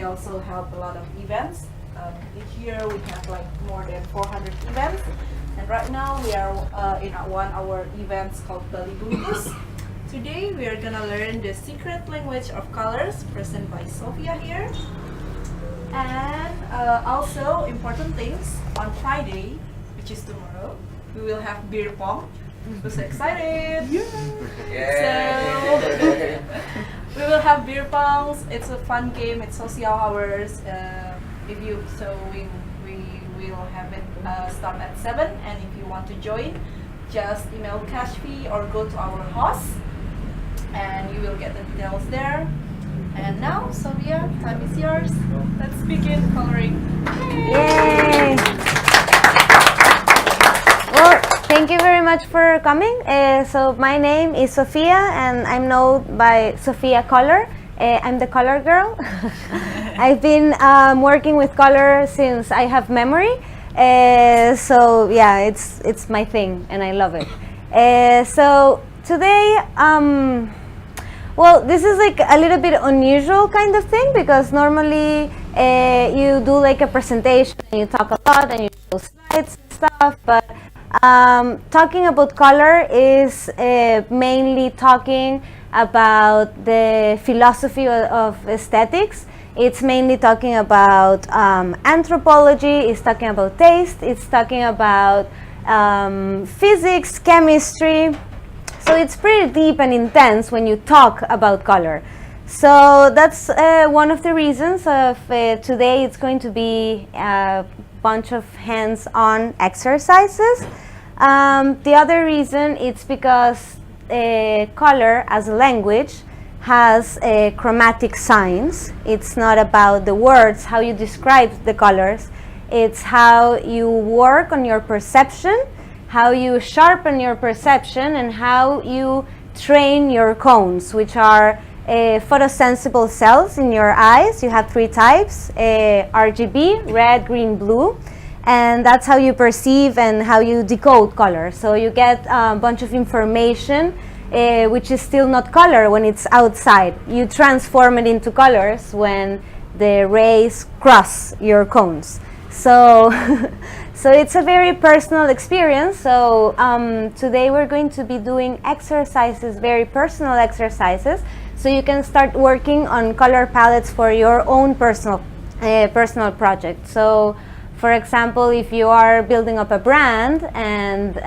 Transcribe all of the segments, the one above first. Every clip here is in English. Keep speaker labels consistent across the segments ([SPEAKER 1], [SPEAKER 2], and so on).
[SPEAKER 1] we also help a lot of events. Each year we have like more than 400 events. And right now we are in one of our events called Bali Bungkus. Today we are gonna learn the secret language of colors presented by Sofia here. And also important things, on Friday, which is tomorrow, we will have beer pong. I'm so excited! So we will have beer pongs. It's a fun game. It's social hours. We will have it start at 7. And if you want to join, just email cash fee or go to our host, and you will get the details there. And now, Sofia, time is yours. Let's begin coloring.
[SPEAKER 2] Yay! Well, thank you very much for coming. So my name is Sofia, and I'm known by Sofia Color. I'm the color girl. I've been working with color since I have memory. So yeah, it's my thing, and I love it. So today, well, this is like a little bit unusual kind of thing, because normally you do like a presentation and you talk a lot and you show slides and stuff, but talking about color is mainly talking about the philosophy of aesthetics. It's mainly talking about anthropology, it's talking about taste, it's talking about physics, chemistry. So it's pretty deep and intense when you talk about color. So that's one of the reasons of today. It's going to be a bunch of hands-on exercises. The other reason, it's because color as a language has chromatic signs. It's not about the words, how you describe the colors. It's how you work on your perception, how you sharpen your perception, and how you train your cones, which are photosensible cells in your eyes. You have 3 types, RGB, red, green, blue, and that's how you perceive and how you decode color. So you get a bunch of information which is still not color when it's outside. You transform it into colors when the rays cross your cones. So so it's a very personal experience. So today we're going to be doing exercises, very personal exercises, so you can start working on color palettes for your own personal project. So for example, if you are building up a brand and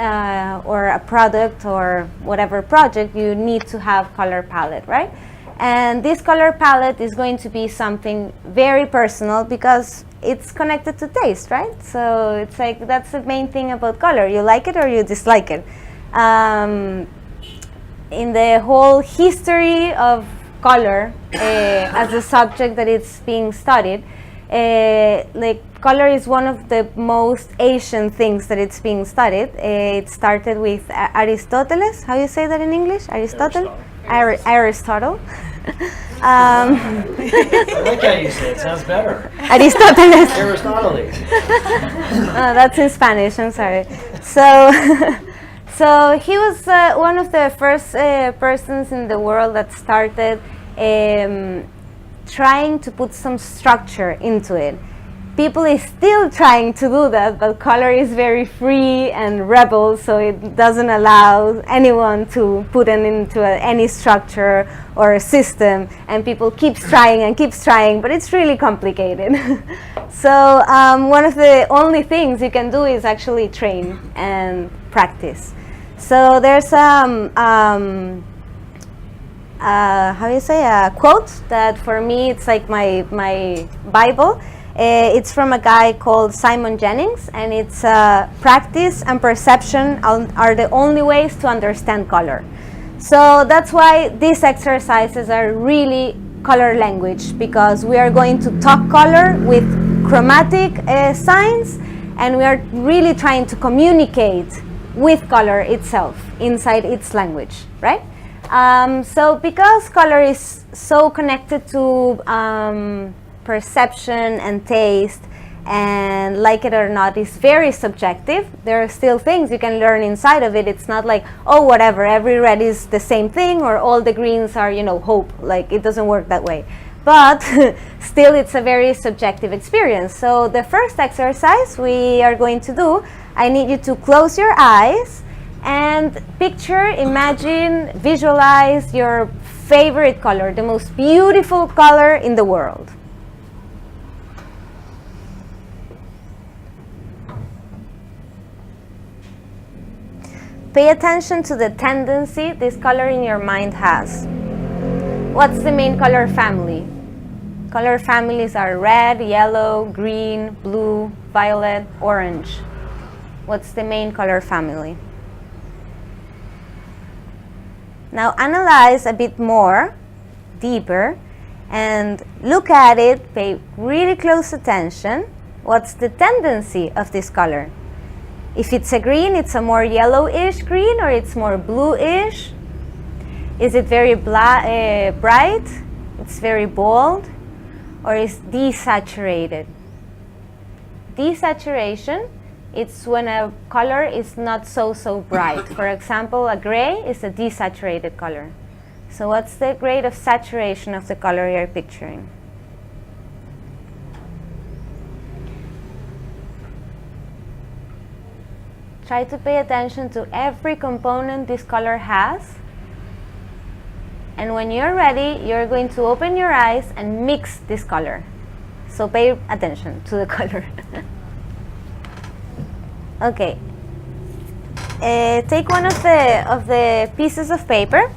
[SPEAKER 2] or a product or whatever project, you need to have color palette, right? And this color palette is going to be something very personal because it's connected to taste, right? So it's like, that's the main thing about color. You like it or you dislike it. In the whole history of color as a subject that it's being studied, like color is one of the most ancient things that it's being studied. It started with Aristoteles. How you say that in English? Aristotle? Aristotle.
[SPEAKER 3] I like how you say it. Sounds better.
[SPEAKER 2] Aristoteles.
[SPEAKER 3] Aristoteles.
[SPEAKER 2] That's in Spanish. I'm sorry. So, so he was one of the first persons in the world that started trying to put some structure into it. People is still trying to do that, but color is very free and rebel, so it doesn't allow anyone to put it into any structure or a system, and people keep trying, but it's really complicated. So one of the only things you can do is actually train and practice. So there's how you say, a quote that for me it's like my Bible. It's from a guy called Simon Jennings, and it's practice and perception are the only ways to understand color. So that's why these exercises are really color language, because we are going to talk color with chromatic signs, and we are really trying to communicate with color itself inside its language, right? So because color is so connected to perception and taste, and like it or not, is very subjective. There are still things you can learn inside of it. It's not like, oh, whatever, every red is the same thing, or all the greens are, you know, hope. Like, it doesn't work that way. but still it's a very subjective experience. So the first exercise we are going to do, I need you to close your eyes and picture, imagine, visualize your favorite color, the most beautiful color in the world. Pay attention to the tendency this color in your mind has. What's the main color family? Color families are red, yellow, green, blue, violet, orange. What's the main color family? Now analyze a bit more, deeper, and look at it, pay really close attention. What's the tendency of this color? If it's a green, it's a more yellowish green or it's more bluish? Is it very bright? It's very bold? Or is desaturated? Desaturation, it's when a color is not so bright. For example, a gray is a desaturated color. So what's the grade of saturation of the color you're picturing? Try to pay attention to every component this color has. And when you're ready, you're going to open your eyes and mix this color. So pay attention to the color. Okay. Take one of the pieces of paper,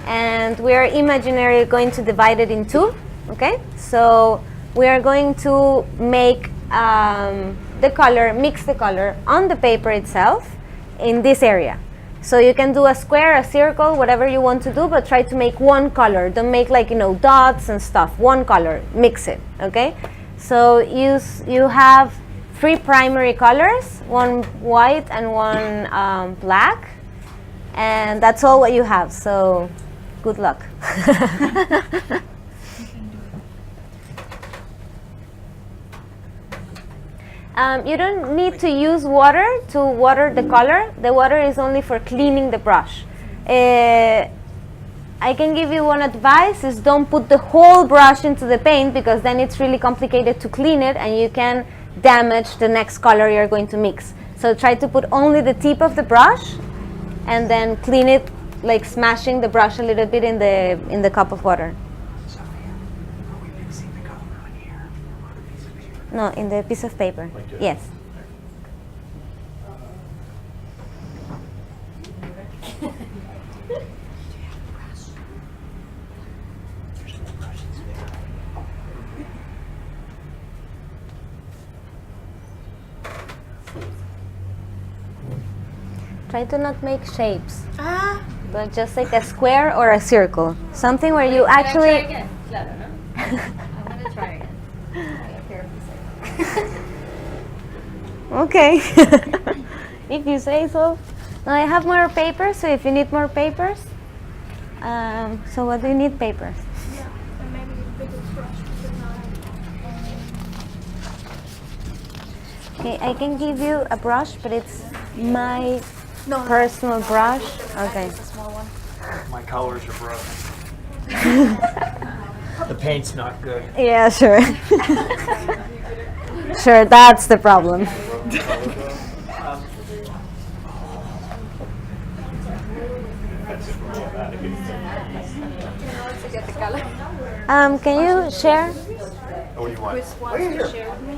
[SPEAKER 2] and we are imaginarily going to divide it in two. Okay. So we are going to make the color, mix the color on the paper itself in this area. So you can do a square, a circle, whatever you want to do, but try to make one color. Don't make like, dots and stuff. One color, mix it, okay? So you have 3 primary colors, one white and one black, and that's all what you have. So good luck. You don't need to use water to water the color. The water is only for cleaning the brush. I can give you one advice, is don't put the whole brush into the paint, because then it's really complicated to clean it and you can damage the next color you're going to mix. So try to put only the tip of the brush and then clean it, like smashing the brush a little bit in the cup of water. No, in the piece of paper. Yes. Try to not make shapes, but just like a square or a circle. Something where you actually...
[SPEAKER 4] Can I try again? I'm going to try again.
[SPEAKER 2] Okay. If you say so. Now I have more paper, so if you need more papers. So what do you need papers?
[SPEAKER 5] Yeah, and maybe a bigger brush because
[SPEAKER 2] Okay, I can give you a brush, but it's my personal brush. Okay.
[SPEAKER 1] It's a small one.
[SPEAKER 3] My colors are broken. The paint's not good.
[SPEAKER 2] Yeah, sure. Sure, that's the problem. Can you share?
[SPEAKER 3] What do you want?
[SPEAKER 1] Chris wants to share with me.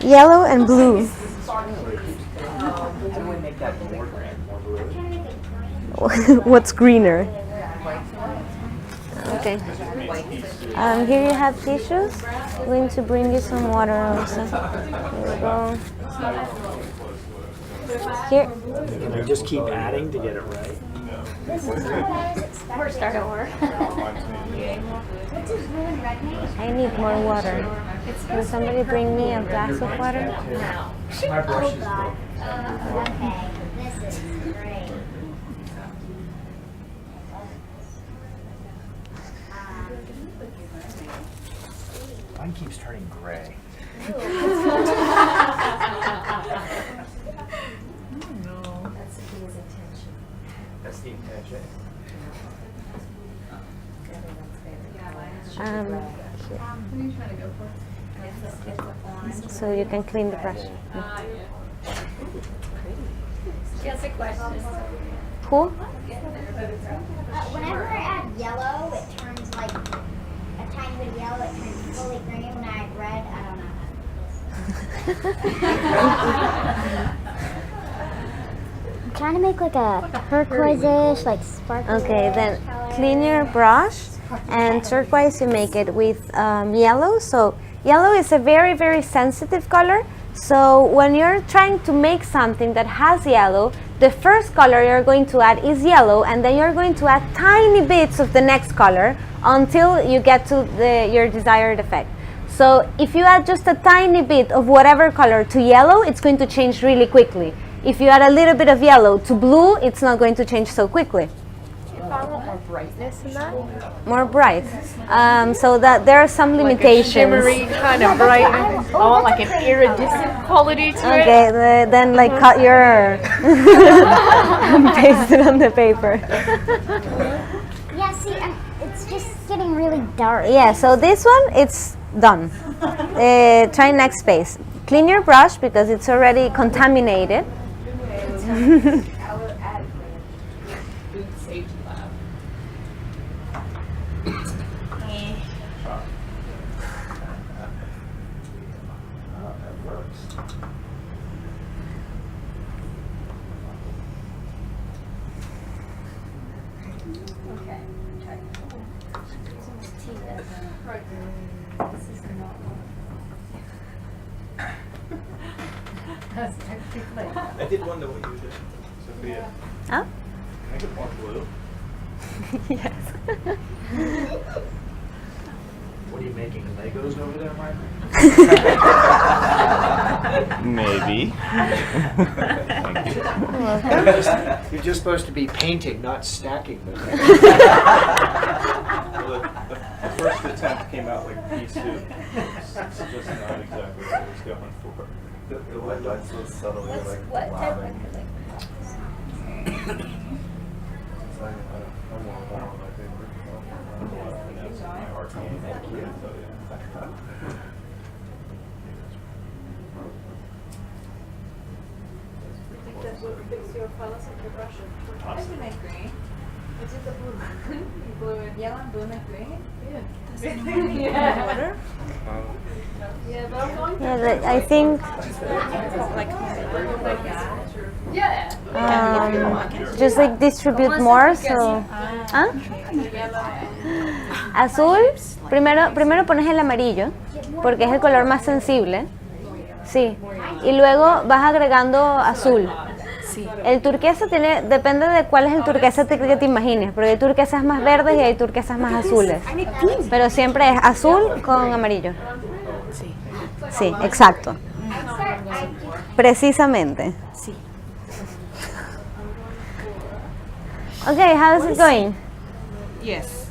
[SPEAKER 2] Yellow and blue. What's greener? Okay. Here you have tissues. I'm going to bring you some water also. Here we go. Here.
[SPEAKER 3] Can I just keep adding to get it right?
[SPEAKER 4] We're starting over.
[SPEAKER 2] I need more water. Can somebody bring me a glass of water?
[SPEAKER 3] My brush is broken.
[SPEAKER 6] Okay, this is great.
[SPEAKER 3] Mine keeps turning gray.
[SPEAKER 6] That's his intention.
[SPEAKER 3] That's the intention.
[SPEAKER 2] Um,
[SPEAKER 1] Orange.
[SPEAKER 2] so you can clean the brush.
[SPEAKER 4] Just a question.
[SPEAKER 2] Who?
[SPEAKER 6] Whenever I add yellow, it turns like a tiny bit of yellow. It turns fully green. When I add red, I don't know. I'm trying to make like a turquoise-ish, like sparkly.
[SPEAKER 2] Okay, then clean your brush, and turquoise you make it with yellow. So yellow is a very, very sensitive color. So when you're trying to make something that has yellow, the first color you're going to add is yellow, and then you're going to add tiny bits of the next color until you get to your desired effect. So if you add just a tiny bit of whatever color to yellow, it's going to change really quickly. If you add a little bit of yellow to blue, it's not going to change so quickly.
[SPEAKER 5] If I want more brightness in that,
[SPEAKER 2] More bright. So that there are some limitations.
[SPEAKER 5] shimmery kind of bright. I want like an iridescent quality to it.
[SPEAKER 2] Okay, then like cut your and paste it on the paper.
[SPEAKER 6] Yeah, see, it's just getting really dark.
[SPEAKER 2] Yeah, so this one, it's done. Try next space. Clean your brush because it's already contaminated.
[SPEAKER 7] I did wonder what you did, Sophia.
[SPEAKER 2] Huh?
[SPEAKER 7] Can I get more blue?
[SPEAKER 2] Yes.
[SPEAKER 3] What are you making? Legos over there, Mark?
[SPEAKER 7] Maybe.
[SPEAKER 3] You're just supposed to be painting, not stacking them.
[SPEAKER 7] Well, the first attempt came out like pea soup. It's just not exactly what I was going for. The white light's so subtle, you're like,
[SPEAKER 4] What type of
[SPEAKER 7] laughing.
[SPEAKER 4] acrylic?
[SPEAKER 7] It's like, I want that one, my favorite. Finesse my art game. So, yeah.
[SPEAKER 1] I think that would fix your colors of the brush. I can make green. Is it the blue? Blue and yellow and blue and green? Yeah.
[SPEAKER 4] Yeah.
[SPEAKER 1] Water?
[SPEAKER 4] Yeah, but I'm going
[SPEAKER 2] Yeah, I think just like distribute more. So, ¿ah? Azul. Primero pones el amarillo porque es el color más sensible. Sí. Y luego vas agregando azul. El turquesa depende de cuál es el turquesa que te imagines, porque hay turquesas más verdes y hay turquesas más azules. Pero siempre es azul con amarillo. Sí, exacto. Precisamente. Sí. Okay, how is it going?
[SPEAKER 1] Yes.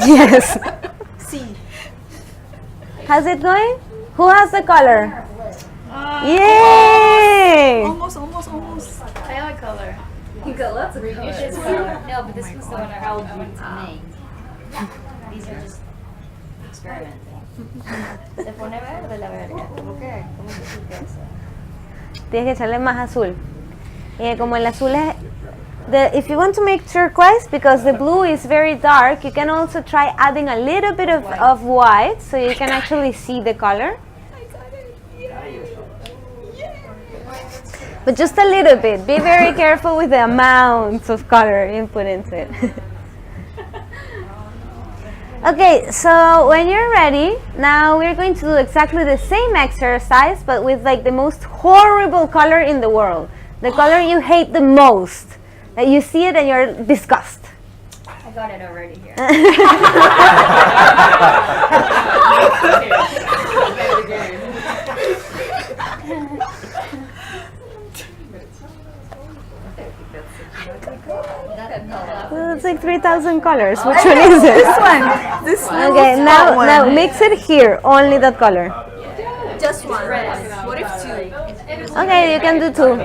[SPEAKER 2] Yes.
[SPEAKER 1] Sí.
[SPEAKER 2] How's it going? Who has the color? Yay!
[SPEAKER 1] Almost.
[SPEAKER 4] I have a color. You got lots of colors. No, but this was the one I held to make. These are just experimenting. Se pone verde la verga. ¿Cómo que? ¿Cómo que turquesa?
[SPEAKER 2] Tienes que echarle más azul. Como el azul es... if you want to make turquoise, because the blue is very dark, you can also try adding a little bit of white, so you can actually see the color. But just a little bit. Be very careful with the amounts of color you put into it. Okay, so when you're ready, now we're going to do exactly the same exercise, but with like the most horrible color in the world. The color you hate the most. That you see it and you're disgusted.
[SPEAKER 4] I got it already here.
[SPEAKER 2] It's like 3,000 colors. Which one is it?
[SPEAKER 1] This one. This one.
[SPEAKER 2] Okay, now mix it here. Only that color.
[SPEAKER 1] Just one. What if two?
[SPEAKER 2] Okay, you can do two.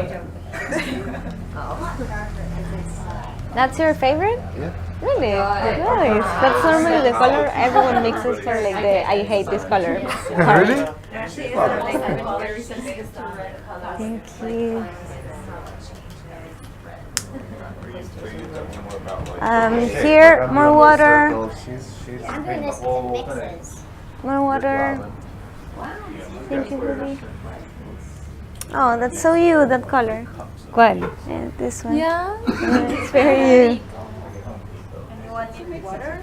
[SPEAKER 2] That's your favorite?
[SPEAKER 3] Yeah.
[SPEAKER 2] Really? Nice. That's normally the color everyone mixes for like the I hate this color.
[SPEAKER 8] Really?
[SPEAKER 2] Thank you. Here, more water.
[SPEAKER 6] I'm doing this with mixes.
[SPEAKER 2] More water. Thank you, Ruby. Oh, that's so you, that color.
[SPEAKER 5] ¿Cuál?
[SPEAKER 2] Yeah, this one.
[SPEAKER 5] Yeah.
[SPEAKER 2] It's very you.
[SPEAKER 1] And you want it with water?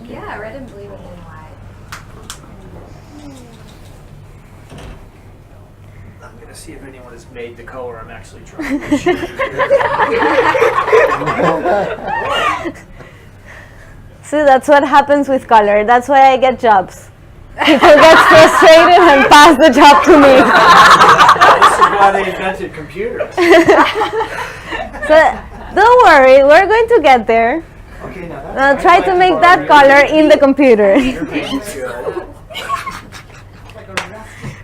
[SPEAKER 4] Yeah, red and blue and white.
[SPEAKER 3] I'm gonna see if anyone has made the color I'm actually trying to
[SPEAKER 2] See, that's what happens with color. That's why I get jobs. People get frustrated and pass the job to me.
[SPEAKER 3] This is why they invented computers.
[SPEAKER 2] So don't worry, we're going to get there.
[SPEAKER 3] Okay, now that's
[SPEAKER 2] Now try to make that color in the computer.
[SPEAKER 3] Your patience good.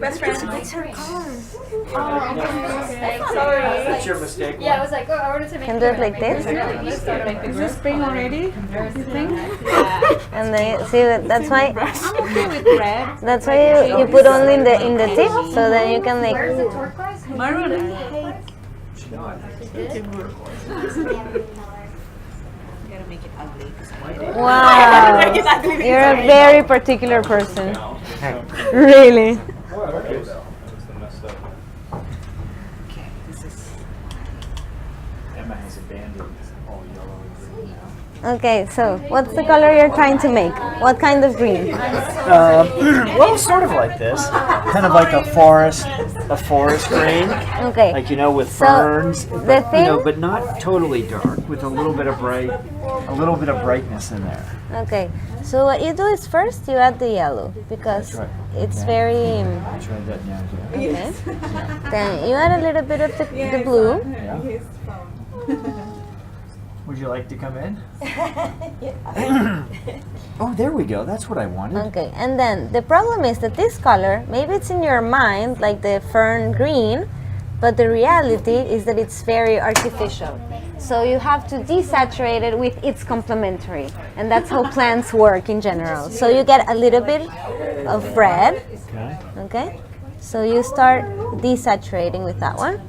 [SPEAKER 1] Best friend.
[SPEAKER 4] Sorry.
[SPEAKER 3] That's your mistake.
[SPEAKER 4] Yeah, I was like, oh, I wanted to make
[SPEAKER 2] Can do it like this.
[SPEAKER 5] Is this spring already?
[SPEAKER 2] And then see that's why
[SPEAKER 5] I'm okay with red.
[SPEAKER 2] that's why you put only in the tip, so then you can
[SPEAKER 4] Where's the
[SPEAKER 2] like.
[SPEAKER 4] turquoise?
[SPEAKER 5] Maroon.
[SPEAKER 2] Wow, you're a very particular person. Really.
[SPEAKER 7] Okay, though. That's the messed up.
[SPEAKER 3] Emma has abandoned all yellow and green now.
[SPEAKER 2] Okay, so what's the color you're trying to make? What kind of green?
[SPEAKER 3] Well, sort of like this. Kind of like a forest green.
[SPEAKER 2] Okay.
[SPEAKER 3] Like, with
[SPEAKER 2] So,
[SPEAKER 3] ferns.
[SPEAKER 2] the
[SPEAKER 3] But,
[SPEAKER 2] thing-
[SPEAKER 3] but not totally dark, with a little bit of brightness in there.
[SPEAKER 2] Okay, so what you do is first you add the yellow because
[SPEAKER 3] That's right.
[SPEAKER 2] it's
[SPEAKER 3] Okay.
[SPEAKER 2] very
[SPEAKER 3] I'll try that now. Here.
[SPEAKER 2] okay. Then you add a little bit of the blue.
[SPEAKER 3] Yeah. Would you like to come in? Oh, there we go. That's what I wanted.
[SPEAKER 2] Okay, and then the problem is that this color, maybe it's in your mind like the fern green, but the reality is that it's very artificial. So you have to desaturate it with its complementary, and that's how plants work in general. So you get a little bit of red,
[SPEAKER 3] Okay.
[SPEAKER 2] okay? So you start desaturating with that one.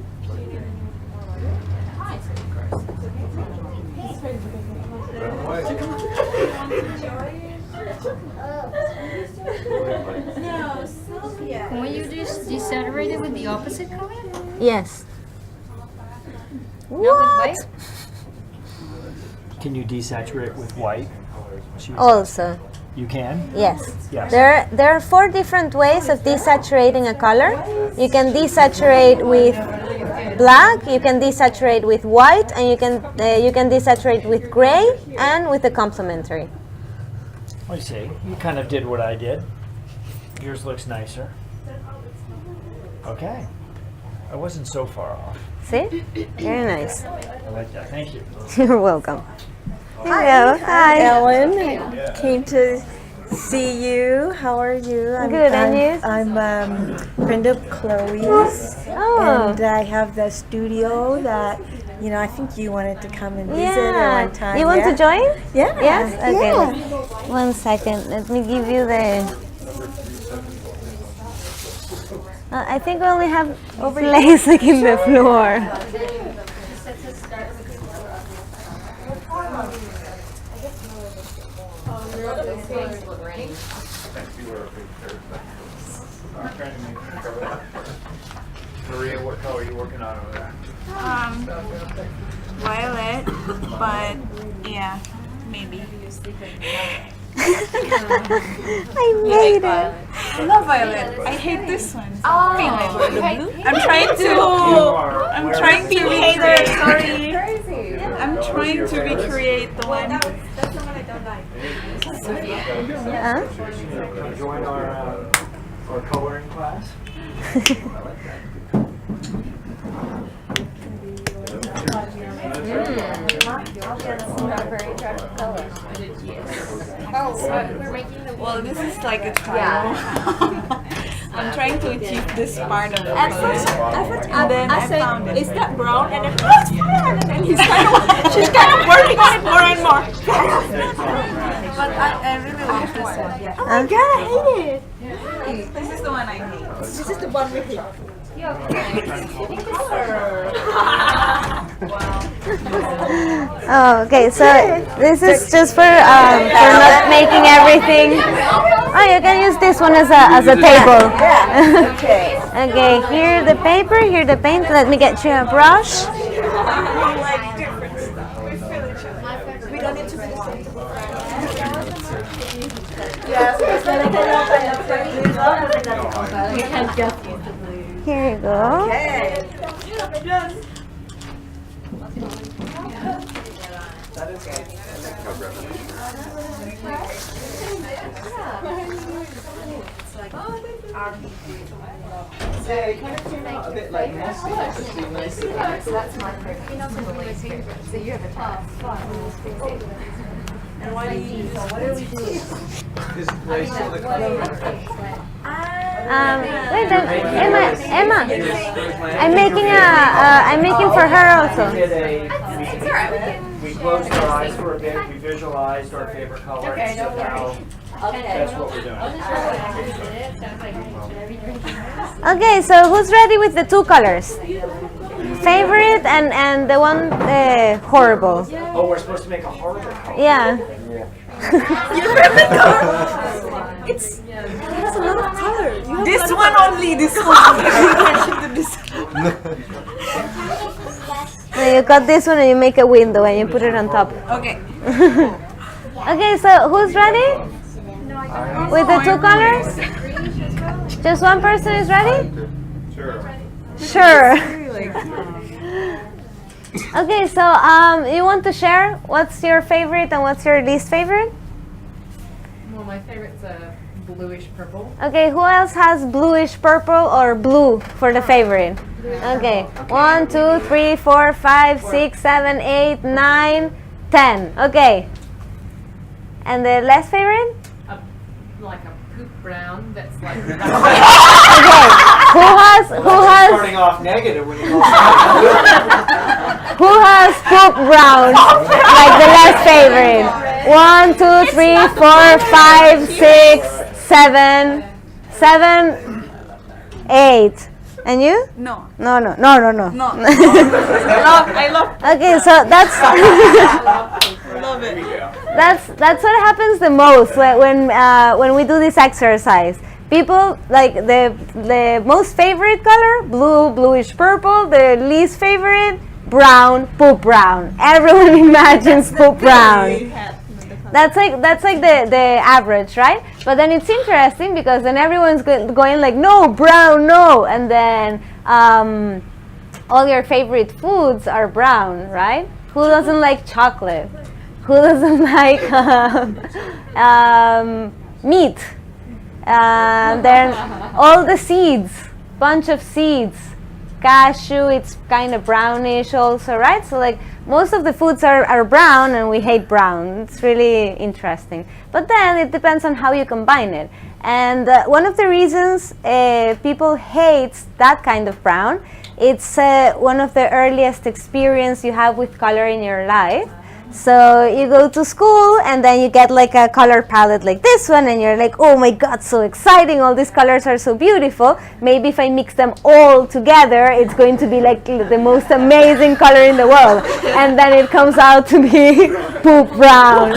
[SPEAKER 1] No, Sylvia.
[SPEAKER 4] Can we just desaturate it with the opposite color?
[SPEAKER 2] Yes.
[SPEAKER 4] Not with white?
[SPEAKER 3] Can you desaturate with white?
[SPEAKER 2] Also,
[SPEAKER 3] You can?
[SPEAKER 2] yes.
[SPEAKER 3] Yes.
[SPEAKER 2] There are 4 different ways of desaturating a color. You can desaturate with black, you can desaturate with white, and you can desaturate with gray and with the complementary.
[SPEAKER 3] I see. You kind of did what I did. Yours looks nicer. Okay. I wasn't so far off.
[SPEAKER 2] See? Very nice.
[SPEAKER 3] I like that. Thank you.
[SPEAKER 2] You're welcome. Hello. Hi.
[SPEAKER 9] Ellen, came to see you. How are you?
[SPEAKER 2] Good, and you?
[SPEAKER 9] I'm friend of Chloe's,
[SPEAKER 2] Oh.
[SPEAKER 9] and I have the studio that I think you wanted to come and visit at
[SPEAKER 2] Yeah.
[SPEAKER 9] one time.
[SPEAKER 2] You want to join?
[SPEAKER 9] Yeah.
[SPEAKER 2] Yes? Okay.
[SPEAKER 9] Yeah.
[SPEAKER 2] 1 second. Let me give you the. I think we only have place like in the floor.
[SPEAKER 3] Maria, what color are you working on over there?
[SPEAKER 1] Violet, but yeah, maybe.
[SPEAKER 2] I made it.
[SPEAKER 1] I love violet. I hate this one.
[SPEAKER 4] Oh,
[SPEAKER 1] I'm trying to. I'm trying to recreate.
[SPEAKER 4] Sorry.
[SPEAKER 1] I'm trying to recreate the one.
[SPEAKER 2] Huh?
[SPEAKER 3] Join our coloring class.
[SPEAKER 4] Very attractive color. We're making the
[SPEAKER 1] Well, this is like a trial. I'm trying to achieve this part of the color. And then I found it. Is that brown? And then, oh, it's brown! And then she's kind of working on it more and more. But I really like this one. Oh my god, I hate it! This is the one I hate. This is the one we hate.
[SPEAKER 2] Oh, okay, so this is just for not making everything. Oh, you can use this one as a table.
[SPEAKER 9] Okay.
[SPEAKER 2] Okay, here the paper, here the paint. Let me get you a brush.
[SPEAKER 1] We don't need to be the same.
[SPEAKER 2] Here you go.
[SPEAKER 7] Yeah, it kind of came out a bit like messy.
[SPEAKER 4] That's my favorite. So you're the top.
[SPEAKER 1] And why do you use
[SPEAKER 4] What are we doing?
[SPEAKER 7] Is there still the color?
[SPEAKER 2] Wait, Emma, I'm making for her also.
[SPEAKER 3] We closed our eyes for a bit. We visualized our favorite color.
[SPEAKER 4] Okay, no
[SPEAKER 3] Now that's what we're doing.
[SPEAKER 2] Okay, so who's ready with the two colors? Favorite and the one horrible.
[SPEAKER 3] Oh, we're supposed to make a horrible color.
[SPEAKER 2] Yeah.
[SPEAKER 1] It has a lot of color. This one only, this one.
[SPEAKER 2] So you cut this one and you make a window and you put it on top.
[SPEAKER 1] Okay.
[SPEAKER 2] Okay, so who's ready? With the two colors? Just one person is ready? Sure. Okay, so you want to share what's your favorite and what's your least favorite?
[SPEAKER 5] Well, my favorite's a bluish purple.
[SPEAKER 2] Okay, who else has bluish purple or blue for the favorite? Okay, 1, 2, 3, 4, 5, 6, 7, 8, 9, 10. Okay. And the less favorite?
[SPEAKER 5] Like a poop brown that's like.
[SPEAKER 2] Okay. Who has
[SPEAKER 3] Starting off negative when you go.
[SPEAKER 2] who has poop brown? Like the less favorite. 1, 2, 3, 4, 5, 6, 7, 7, 8. And you?
[SPEAKER 1] No.
[SPEAKER 2] No.
[SPEAKER 1] No. I love
[SPEAKER 2] Okay, so that's
[SPEAKER 1] love it.
[SPEAKER 2] that's what happens the most when we do this exercise. People like the most favorite color, blue, bluish purple. The least favorite, brown, poop brown. Everyone imagines poop brown. That's like the average, right? But then it's interesting because then everyone's going like, no, brown, no, and then all your favorite foods are brown, right? Who doesn't like chocolate? Who doesn't like meat? Then all the seeds, bunch of seeds. Cashew, it's kind of brownish also, right? So like most of the foods are brown and we hate brown. It's really interesting. But then it depends on how you combine it. And one of the reasons people hate that kind of brown, it's one of the earliest experience you have with color in your life. So you go to school and then you get like a color palette like this one and you're like, oh my god, so exciting, all these colors are so beautiful. Maybe if I mix them all together, it's going to be like the most amazing color in the world. And then it comes out to be poop brown.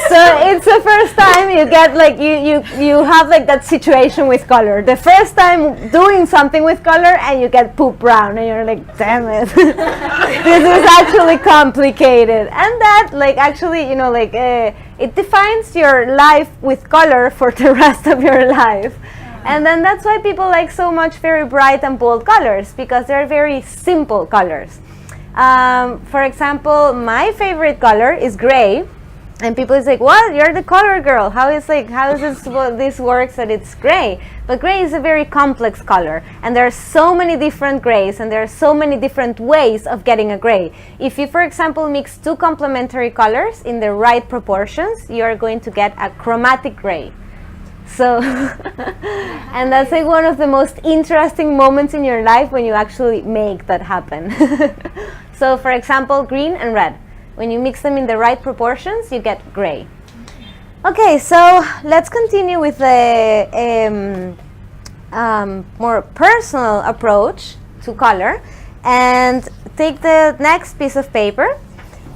[SPEAKER 2] So it's the first time you get like you have like that situation with color. The first time doing something with color and you get poop brown and you're like, damn it. This is actually complicated. And that like actually, you know, like it defines your life with color for the rest of your life. And then that's why people like so much very bright and bold colors, because they're very simple colors. For example, my favorite color is gray. And people is like, what? You're the color girl. How is this what this works that it's gray? But gray is a very complex color, and there are so many different grays, and there are so many different ways of getting a gray. If you, for example, mix two complementary colors in the right proportions, you are going to get a chromatic gray. So, and that's like one of the most interesting moments in your life when you actually make that happen. So, for example, green and red. When you mix them in the right proportions, you get gray. Okay, so let's continue with the more personal approach to color, and take the next piece of paper,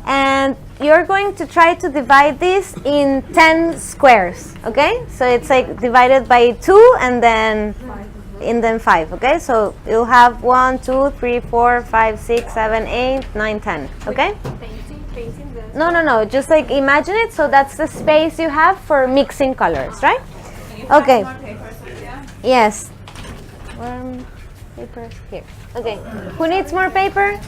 [SPEAKER 2] and you're going to try to divide this in 10 squares, okay? So it's like divided by 2 and then 5, okay? So you'll have 1, 2, 3, 4, 5, 6, 7, 8, 9, 10, okay? No, just like imagine it, so that's the space you have for mixing colors, right? Okay. Yes. Paper here. Okay. Who needs more paper?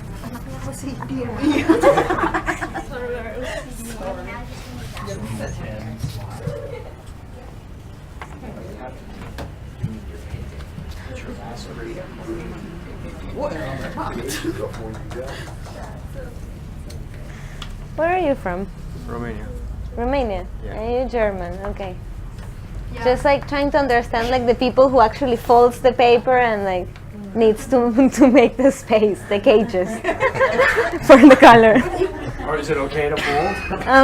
[SPEAKER 2] Where are you from?
[SPEAKER 7] Romania.
[SPEAKER 2] Romania?
[SPEAKER 7] Yeah.
[SPEAKER 2] Are you German? Okay. Yeah. Just like trying to understand like the people who actually folds the paper and like needs to make the space, the cages for the color.
[SPEAKER 3] Or is it okay to fold?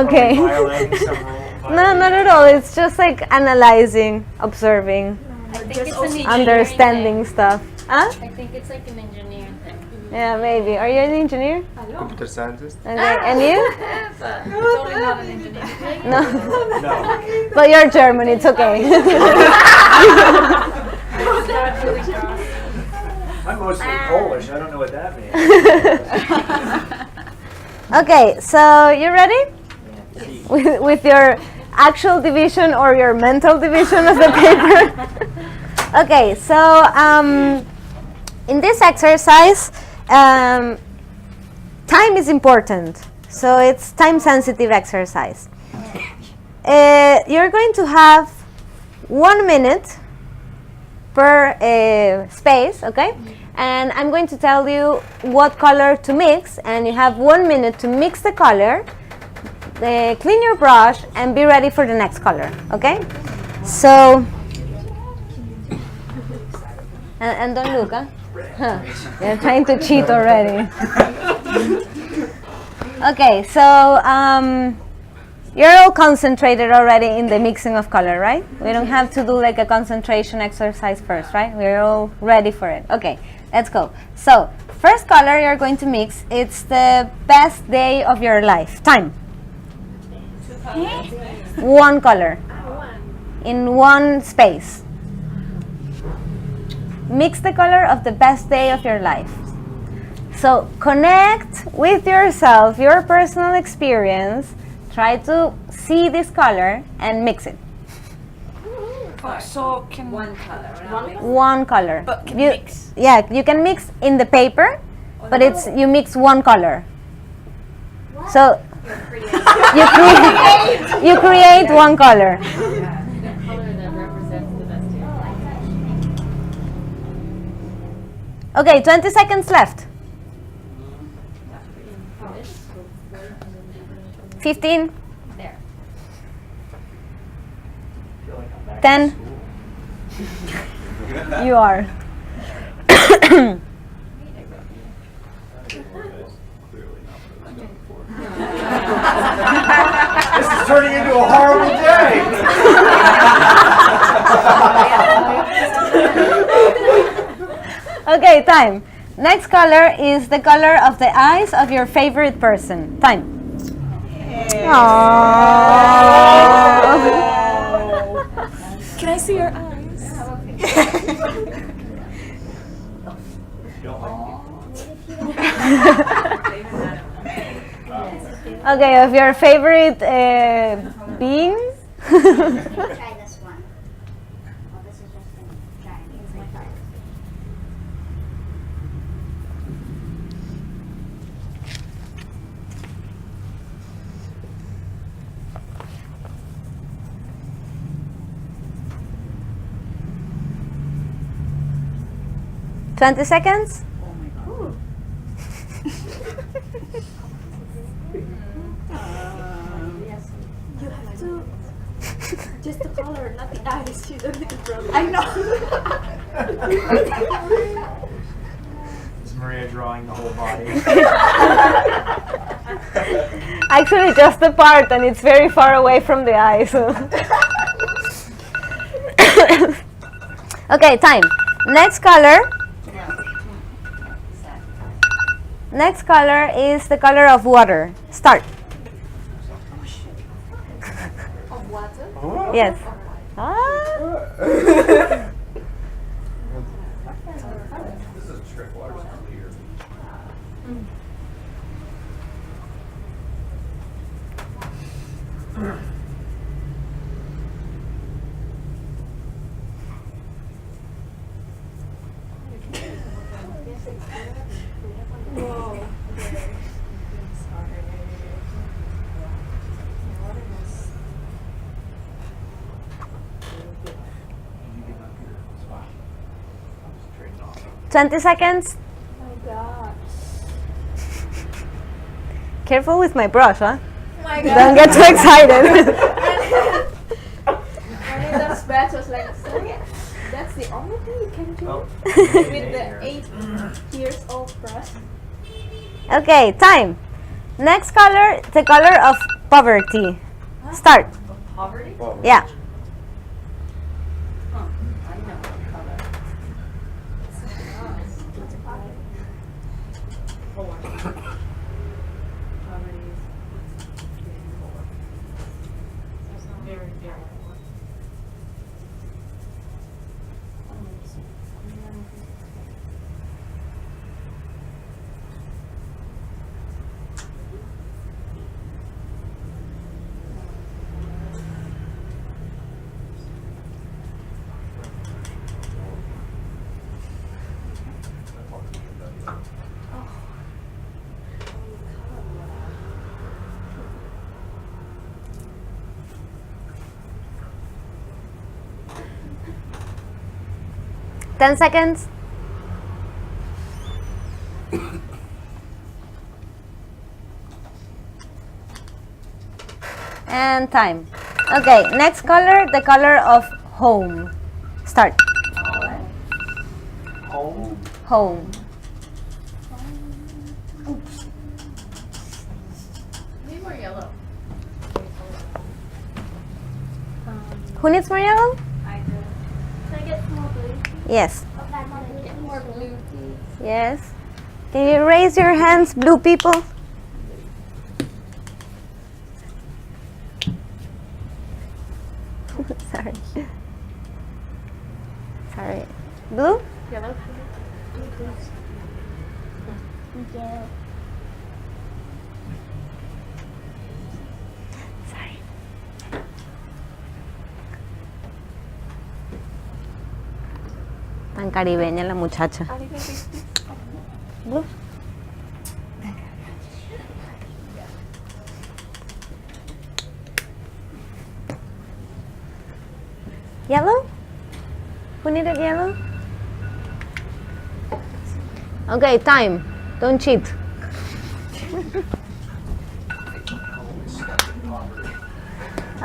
[SPEAKER 2] Okay. No, not at all. It's just like analyzing, observing,
[SPEAKER 4] I think it's an engineering
[SPEAKER 2] understanding
[SPEAKER 4] thing.
[SPEAKER 2] stuff. Huh?
[SPEAKER 4] I think it's like an engineering thing.
[SPEAKER 2] Yeah, maybe. Are you an engineer?
[SPEAKER 7] Computer scientist?
[SPEAKER 2] Okay. And you?
[SPEAKER 4] But totally not an engineer.
[SPEAKER 2] No.
[SPEAKER 3] No.
[SPEAKER 2] But you're German. It's okay.
[SPEAKER 3] I'm mostly Polish. I don't know what that means.
[SPEAKER 2] Okay, so you ready? With your actual division or your mental division of the paper? Okay, so in this exercise, time is important. So it's time-sensitive exercise. You're going to have 1 minute per space, okay? And I'm going to tell you what color to mix, and you have 1 minute to mix the color, clean your brush, and be ready for the next color, okay? So, and don't look, huh? You're trying to cheat already. Okay, so you're all concentrated already in the mixing of color, right? We don't have to do like a concentration exercise first, right? We're all ready for it. Okay, let's go. So, first color you're going to mix, it's the best day of your life. Time. 1 color. In 1 space. Mix the color of the best day of your life. So, connect with yourself, your personal experience. Try to see this color and mix it.
[SPEAKER 1] So can one color.
[SPEAKER 2] 1 color.
[SPEAKER 1] But can
[SPEAKER 2] you,
[SPEAKER 1] mix.
[SPEAKER 2] Yeah, you can mix in the paper, but it's you mix 1 color. What? So you create 1 color. Okay, 20 seconds left. 15.
[SPEAKER 4] There.
[SPEAKER 2] 10. You are.
[SPEAKER 3] This is turning into a horrible day.
[SPEAKER 2] Okay, time. Next color is the color of the eyes of your favorite person. Time.
[SPEAKER 9] Can I see your eyes?
[SPEAKER 2] Okay, of your favorite being.
[SPEAKER 6] Try this one. Well, this is just a giant. It's like that.
[SPEAKER 2] 20 seconds.
[SPEAKER 1] You have to just the color, not the eyes. You don't need to draw. I know.
[SPEAKER 3] Is Maria drawing the whole body?
[SPEAKER 2] Actually, just the part, and it's very far away from the eye. So. Okay, time. Next color. Next color is the color of water. Start.
[SPEAKER 1] Of water.
[SPEAKER 2] Yes. Ah.
[SPEAKER 7] This is a trick. Water's clear.
[SPEAKER 1] Whoa.
[SPEAKER 7] You get up here. It's fine. I'm just trading off.
[SPEAKER 2] 20 seconds.
[SPEAKER 1] Oh my god.
[SPEAKER 2] Careful with my brush, huh?
[SPEAKER 1] Oh my
[SPEAKER 2] Don't get too excited.
[SPEAKER 1] When it does bad, so it's like, so that's the only thing you can do
[SPEAKER 3] Oh.
[SPEAKER 1] with the 8 years old brush.
[SPEAKER 2] Okay, time. Next color, the color of poverty. Start.
[SPEAKER 4] Poverty?
[SPEAKER 2] Yeah.
[SPEAKER 4] I know what color.
[SPEAKER 1] Very, very.
[SPEAKER 2] 10 seconds. And time. Okay, next color, the color of home. Start.
[SPEAKER 3] Home.
[SPEAKER 2] Home.
[SPEAKER 5] Need more yellow.
[SPEAKER 2] Who needs more yellow?
[SPEAKER 1] I do. Can I get more blue?
[SPEAKER 2] Yes.
[SPEAKER 1] Get more blue, please.
[SPEAKER 2] Yes. Can you raise your hands, blue people? Sorry. Sorry. Blue?
[SPEAKER 1] Yellow.
[SPEAKER 2] Sorry. Tan caribeña la muchacha. Blue. Yellow? Who needed yellow? Okay, time. Don't cheat.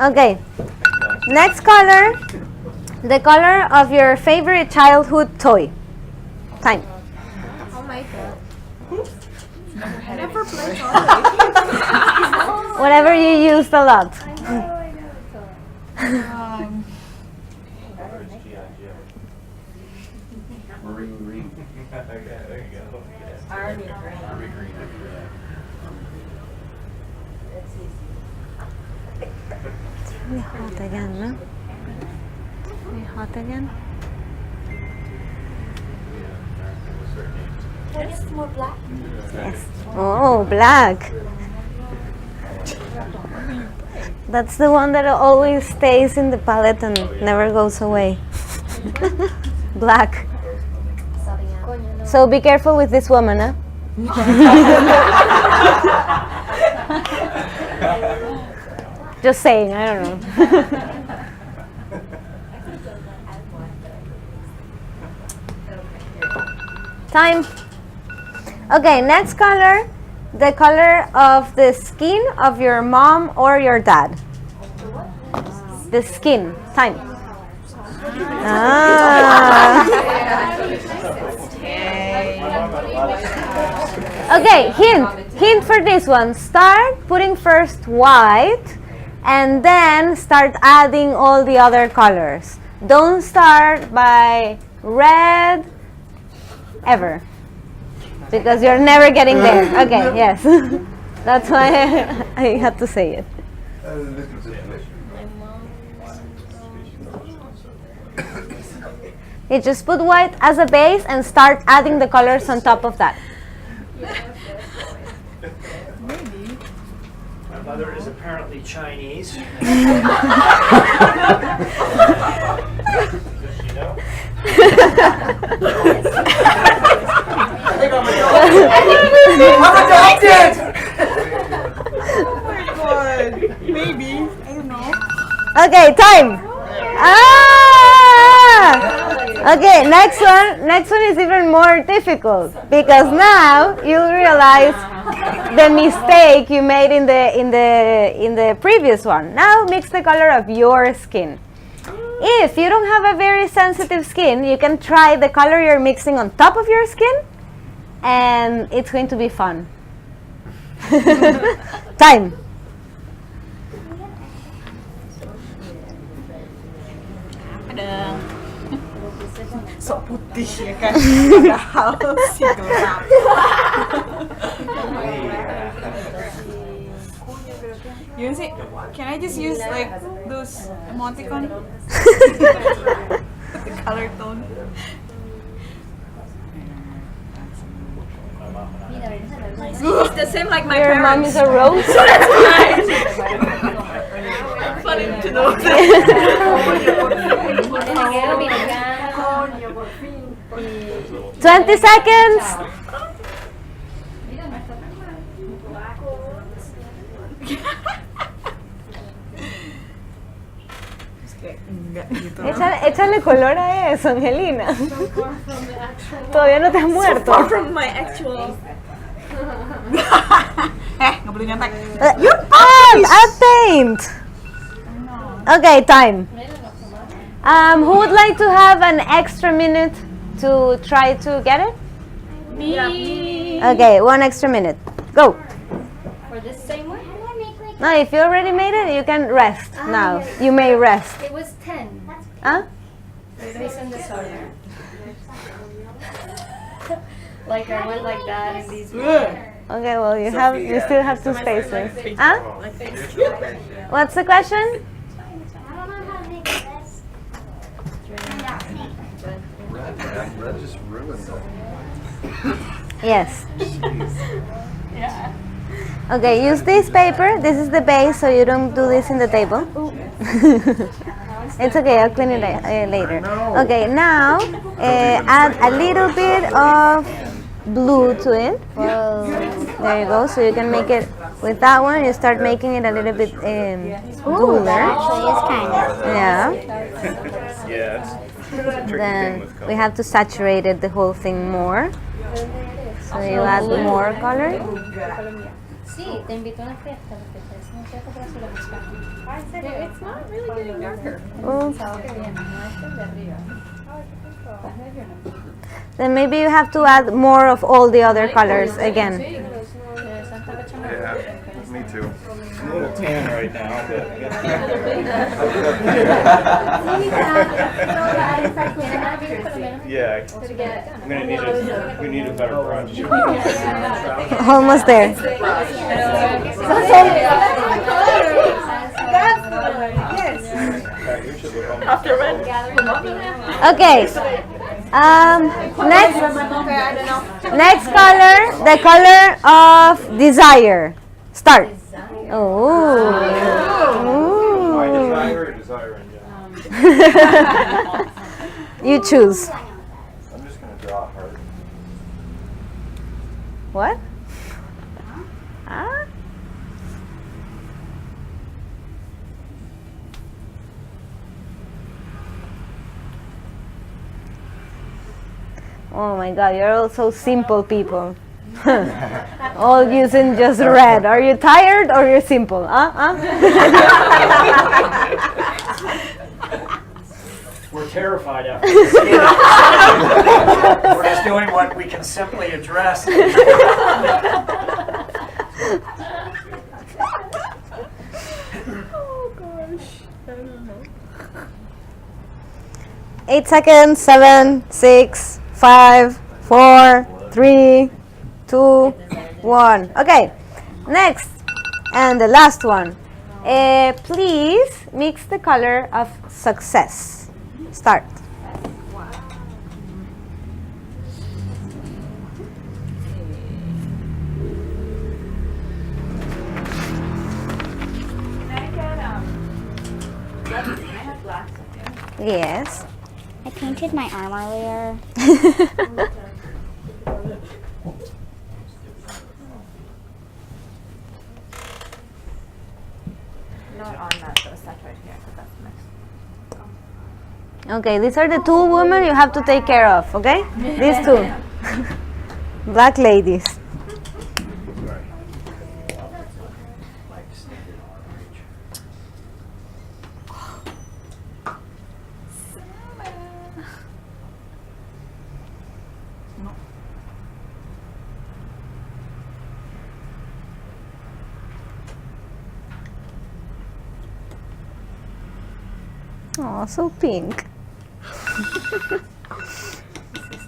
[SPEAKER 2] Okay. Next color. The color of your favorite childhood toy. Time.
[SPEAKER 1] Oh my god.
[SPEAKER 2] Whatever you used a lot.
[SPEAKER 7] Where's G.I. Joe? Marine Green. Okay, there you go. Yeah.
[SPEAKER 4] Army green.
[SPEAKER 7] Army Green.
[SPEAKER 2] It's really hot again, no? Really hot again.
[SPEAKER 1] Can I get some more black?
[SPEAKER 2] Yes. Oh, black. That's the one that always stays in the palette and never goes away. Black. So be careful with this woman, huh? Just saying, I don't know. Time. Okay, next color. The color of the skin of your mom or your dad. The skin. Time. Ah. Okay, hint for this one. Start putting first white and then start adding all the other colors. Don't start by red ever, because you're never getting there. Okay, yes. That's why I had to say it. You just put white as a base and start adding the colors on top of that.
[SPEAKER 3] My mother is apparently Chinese. You know?
[SPEAKER 9] I'm adopted!
[SPEAKER 1] Maybe. I don't know.
[SPEAKER 2] Okay, time. Okay, next one is even more difficult, because now you'll realize the mistake you made in the previous one. Now mix the color of your skin. If you don't have a very sensitive skin, you can try the color you're mixing on top of your skin, and it's going to be fun. Time.
[SPEAKER 1] Sok putih ya kan. Padahal si gelap. You see, can I just use like those emoticon? The color tone. It's the same like my
[SPEAKER 2] Your mom
[SPEAKER 1] parents.
[SPEAKER 2] is a rose.
[SPEAKER 1] So that's fine. Funny to know that.
[SPEAKER 2] 20 seconds. Échale color a eso, Angelina. Todavía no te has muerto.
[SPEAKER 1] Far from my actual. Nggak boleh nyantak.
[SPEAKER 2] Add paint. Okay, time. Who would like to have an extra minute to try to get it?
[SPEAKER 4] Me.
[SPEAKER 2] Okay, 1 extra minute. Go.
[SPEAKER 4] For this same one?
[SPEAKER 2] No, if you already made it, you can rest now. You may rest.
[SPEAKER 4] It was 10.
[SPEAKER 2] Huh?
[SPEAKER 4] Based on this order. Like I went like that and these.
[SPEAKER 2] Okay, well you still have 2 spaces. Huh? What's the question?
[SPEAKER 6] I don't know how to make this.
[SPEAKER 7] Red just ruined it.
[SPEAKER 2] Yes. Okay, use this paper. This is the base, so you don't do this in the table. It's okay, I'll clean it later. Okay, now add a little bit of blue to it. There you go. So you can make it with that one. You start making it a little bit cooler.
[SPEAKER 6] Actually, it's kind of.
[SPEAKER 2] Yeah.
[SPEAKER 7] Yeah, it's a tricky thing
[SPEAKER 2] Then
[SPEAKER 7] with color.
[SPEAKER 2] we have to saturate it, the whole thing more. So you add more color.
[SPEAKER 4] Sí, te invito a una fiesta porque te no sé cómo se lo mezclan. It's not really getting darker.
[SPEAKER 2] Oops.
[SPEAKER 4] Qué bien, no es el de arriba.
[SPEAKER 2] Then maybe you have to add more of all the other colors again.
[SPEAKER 7] Yeah, me too. I'm a little tan right now, but yeah, I'm gonna need a better brush.
[SPEAKER 2] Almost there.
[SPEAKER 1] After red.
[SPEAKER 2] Okay. Next color, the color of desire. Start. Oh.
[SPEAKER 7] My desire or desiring, yeah.
[SPEAKER 2] You choose.
[SPEAKER 7] I'm just gonna draw a heart.
[SPEAKER 2] What? Ah? Oh my God, you're all so simple people. All using just red. Are you tired or you're simple?
[SPEAKER 3] We're terrified after this. We're just doing what we can simply address.
[SPEAKER 1] Oh gosh, I don't know.
[SPEAKER 2] 8 seconds. 7, 6, 5, 4, 3, 2, 1. Okay, next and the last one. Please mix the color of success. Start. Yes.
[SPEAKER 6] I painted my arm earlier.
[SPEAKER 1] Not on that, though. It's that right here, because that's next.
[SPEAKER 2] Okay, these are the two women you have to take care of, okay? These two. Black ladies. Oh, so pink.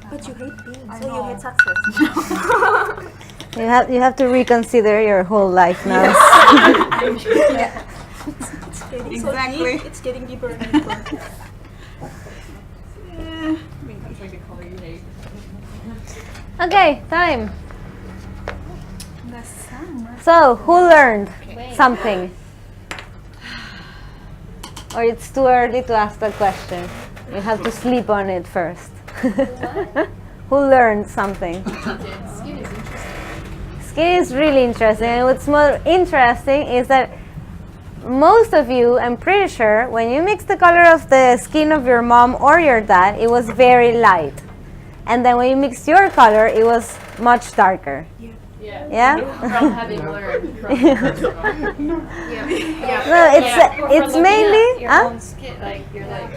[SPEAKER 1] But you hate being, so you hate success.
[SPEAKER 2] You have to reconsider your whole life now.
[SPEAKER 1] Exactly. It's getting deeper and deeper.
[SPEAKER 2] Okay, time. So, who learned something? Or it's too early to ask that question. You have to sleep on it first. Who learned something? Skin is really interesting. And what's more interesting is that most of you, I'm pretty sure, when you mix the color of the skin of your mom or your dad, it was very light. And then when you mixed your color, it was much darker. Yeah?
[SPEAKER 5] From having learned from
[SPEAKER 2] No, it's mainly
[SPEAKER 5] your own skin, like you're like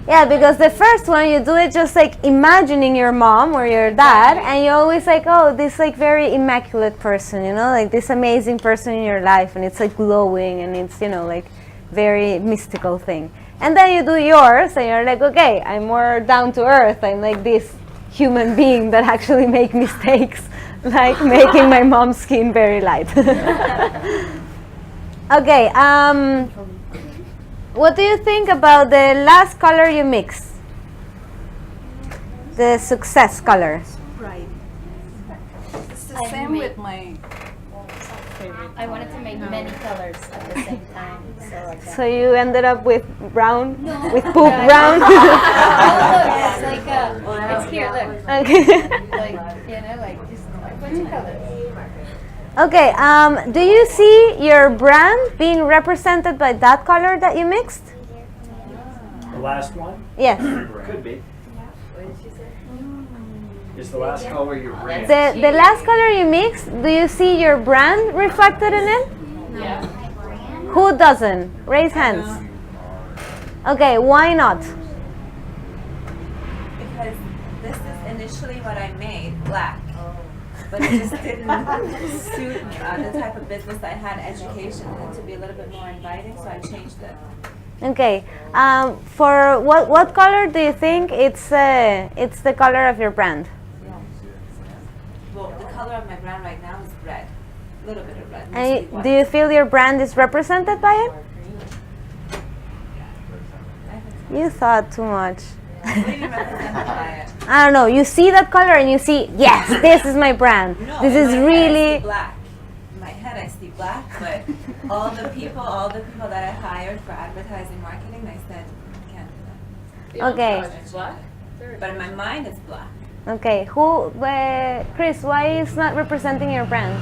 [SPEAKER 2] yeah, because the first one you do it just like imagining your mom or your dad, and you're always like, oh, this like very immaculate person, you know, like this amazing person in your life, and it's like glowing, and it's, you know, like very mystical thing. And then you do yours, and you're like, okay, I'm more down to earth. I'm like this human being that actually make mistakes, like making my mom's skin very light. Okay, what do you think about the last color you mixed? The success color.
[SPEAKER 1] Right. It's the same with my favorite.
[SPEAKER 4] I wanted to make many colors at the same time, so like that.
[SPEAKER 2] So you ended up with brown, with poop brown.
[SPEAKER 4] Oh, look, it's like it's here, look.
[SPEAKER 2] Okay.
[SPEAKER 4] Like, you know, like just a bunch of colors.
[SPEAKER 2] Okay, do you see your brand being represented by that color that you mixed?
[SPEAKER 3] The last one?
[SPEAKER 2] Yes.
[SPEAKER 3] Could be. Is the last color your brand?
[SPEAKER 2] The last color you mixed, do you see your brand reflected in it?
[SPEAKER 5] yeah.
[SPEAKER 2] Who doesn't? Raise hands. Okay, why not?
[SPEAKER 8] Because this is initially what I made, black. But it just didn't suit the type of business I had, education, and to be a little bit more inviting, so I changed it.
[SPEAKER 2] Okay, for what color do you think it's the color of your brand?
[SPEAKER 8] Well, the color of my brand right now is red. A little bit of red. mostly
[SPEAKER 2] And
[SPEAKER 8] white.
[SPEAKER 2] do you feel your brand is represented by it? You thought too much.
[SPEAKER 8] What do you mean represented by it?
[SPEAKER 2] I don't know. You see that color and you see, yes, this is my brand.
[SPEAKER 8] No,
[SPEAKER 2] This
[SPEAKER 8] in
[SPEAKER 2] is
[SPEAKER 8] my head I
[SPEAKER 2] really
[SPEAKER 8] see black. In my head I see black, but all the people that I hired for advertising marketing, I said, I can't do that.
[SPEAKER 2] okay.
[SPEAKER 8] But in my mind it's black.
[SPEAKER 2] Okay, Chris, why is not representing your brand?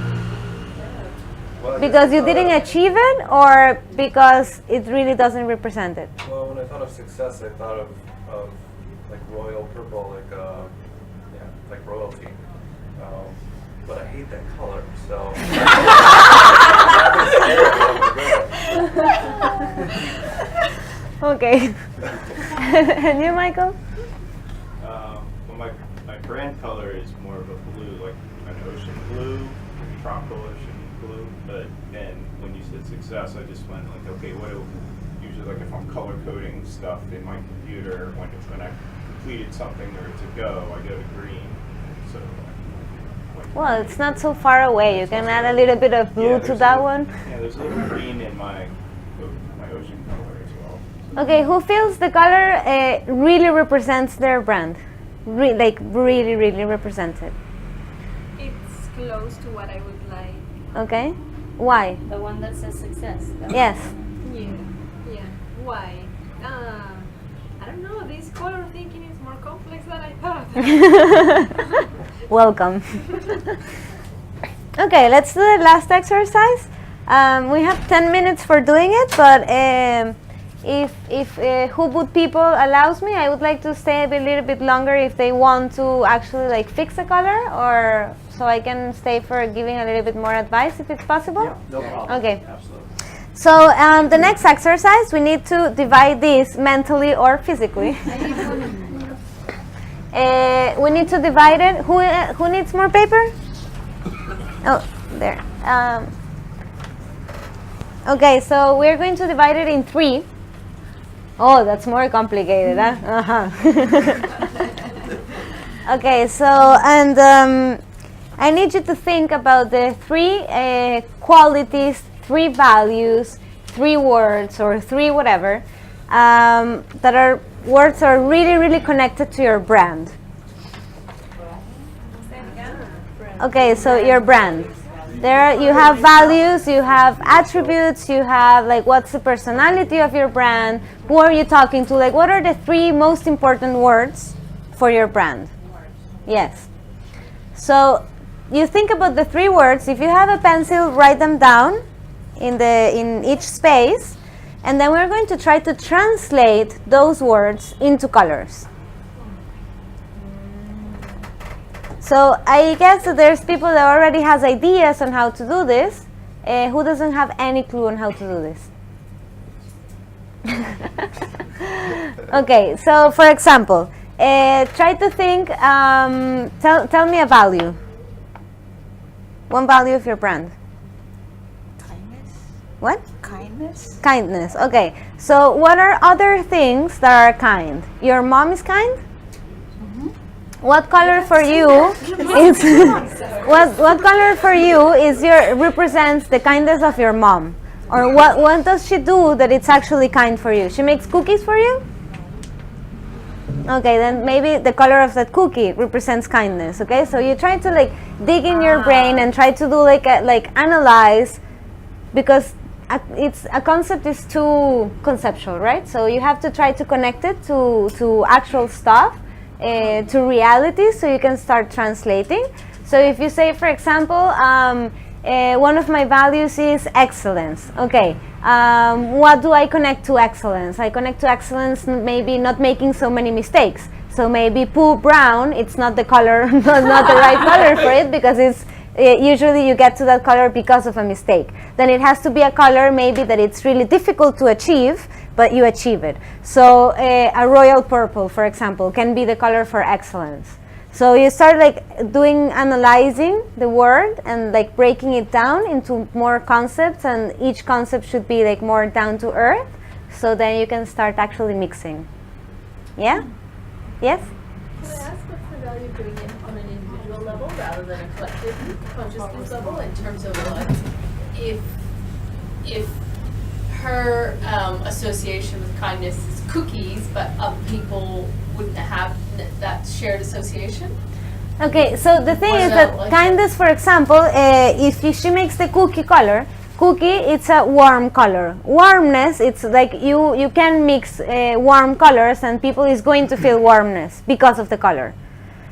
[SPEAKER 7] Well, I
[SPEAKER 2] Because
[SPEAKER 7] guess
[SPEAKER 2] you didn't achieve it, or because it really doesn't represent it?
[SPEAKER 7] Well, when I thought of success, I thought of like royal purple, like royalty. But I hate that color, so.
[SPEAKER 2] Okay. And you, Michael?
[SPEAKER 7] Well, my brand color is more of a blue, like an ocean blue, tropical ocean blue. But then when you said success, I just went like, okay, usually like if I'm color coding stuff in my computer, when I completed something or to go, I go to green. So.
[SPEAKER 2] Well, it's not so far away. You can add a little bit of blue to that one.
[SPEAKER 7] Yeah, there's a little green in my ocean color as well.
[SPEAKER 2] Okay, who feels the color really represents their brand? Really represents it.
[SPEAKER 10] It's close to what I would like.
[SPEAKER 2] Okay, why?
[SPEAKER 4] The one that says success.
[SPEAKER 2] Yes.
[SPEAKER 10] Yeah. Why? I don't know. This color thinking is more complex than I thought.
[SPEAKER 2] Welcome. Okay, let's do the last exercise. We have 10 minutes for doing it, but if Ubud people allows me, I would like to stay a little bit longer if they want to actually like fix a color, or so I can stay for giving a little bit more advice if it's possible.
[SPEAKER 3] Yeah, no problem.
[SPEAKER 2] Okay.
[SPEAKER 3] Absolutely.
[SPEAKER 2] So the next exercise, we need to divide this mentally or physically. We need to divide it. Who needs more paper? Oh, there. Okay, so we're going to divide it in 3. Oh, that's more complicated, huh? Uh-huh. Okay, so, and I need you to think about the 3 qualities, 3 values, 3 words, or 3 whatever, that are words are really connected to your brand. Okay, so your brand. There you have values, you have attributes, you have like what's the personality of your brand, who are you talking to, like what are the 3 most important words for your brand? Yes. So you think about the 3 words. If you have a pencil, write them down in each space, and then we're going to try to translate those words into colors. So I guess that there's people that already has ideas on how to do this. Who doesn't have any clue on how to do this? Okay, so for example, try to think, tell me a value. One value of your brand.
[SPEAKER 9] Kindness.
[SPEAKER 2] What?
[SPEAKER 9] Kindness.
[SPEAKER 2] Kindness. Okay. So what are other things that are kind? Your mom is kind? What color for you is what color for you is represents the kindness of your mom? Or what does she do that it's actually kind for you? She makes cookies for you? Okay, then maybe the color of that cookie represents kindness. Okay, so you try to like dig in your brain and try to do like analyze, because it's a concept is too conceptual, right? So you have to try to connect it to actual stuff, to reality, so you can start translating. So if you say, for example, one of my values is excellence. Okay, what do I connect to excellence? I connect to excellence maybe not making so many mistakes. So maybe poo brown, it's not the color, not the right color for it, because it's usually you get to that color because of a mistake. Then it has to be a color maybe that it's really difficult to achieve, but you achieve it. So a royal purple, for example, can be the color for excellence. So you start like analyzing the word and like breaking it down into more concepts, and each concept should be like more down to earth. So then you can start actually mixing. Yeah? Yes?
[SPEAKER 5] Can I ask what's the value of doing it on an individual level rather than a collective consciousness level, in terms of like if her association with kindness is cookies, but other people wouldn't have that shared association?
[SPEAKER 2] Okay, so the thing is that
[SPEAKER 5] like
[SPEAKER 2] kindness, for example, if she makes the cookie color, it's a warm color. Warmness, it's like you can mix warm colors and people is going to feel warmness because of the color.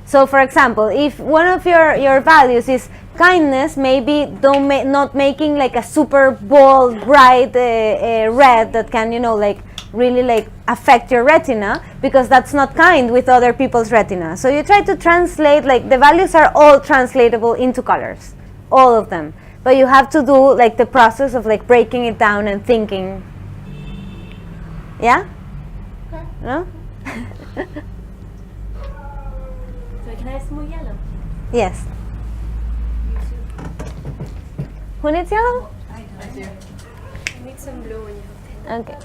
[SPEAKER 2] So for example, if one of your values is kindness, maybe not making like a super bold, bright red that can, like really like affect your retina, because that's not kind with other people's retina. So you try to translate, like the values are all translatable into colors, all of them. But you have to do like the process of like breaking it down and thinking. Yeah?
[SPEAKER 4] Okay.
[SPEAKER 2] No?
[SPEAKER 10] So can I have some more yellow?
[SPEAKER 2] Yes. Who needs yellow?
[SPEAKER 10] I do. I need some blue when you have
[SPEAKER 2] Okay.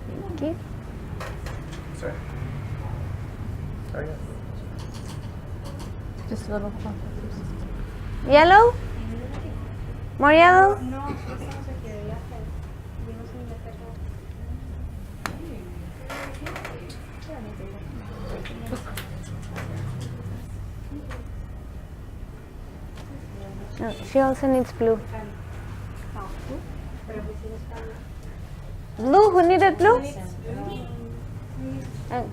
[SPEAKER 2] Thank you.
[SPEAKER 3] Sorry. Oh, yeah.
[SPEAKER 2] Just a little. Yellow? More yellow? No, she also needs blue. Blue? Who needed blue? Oh.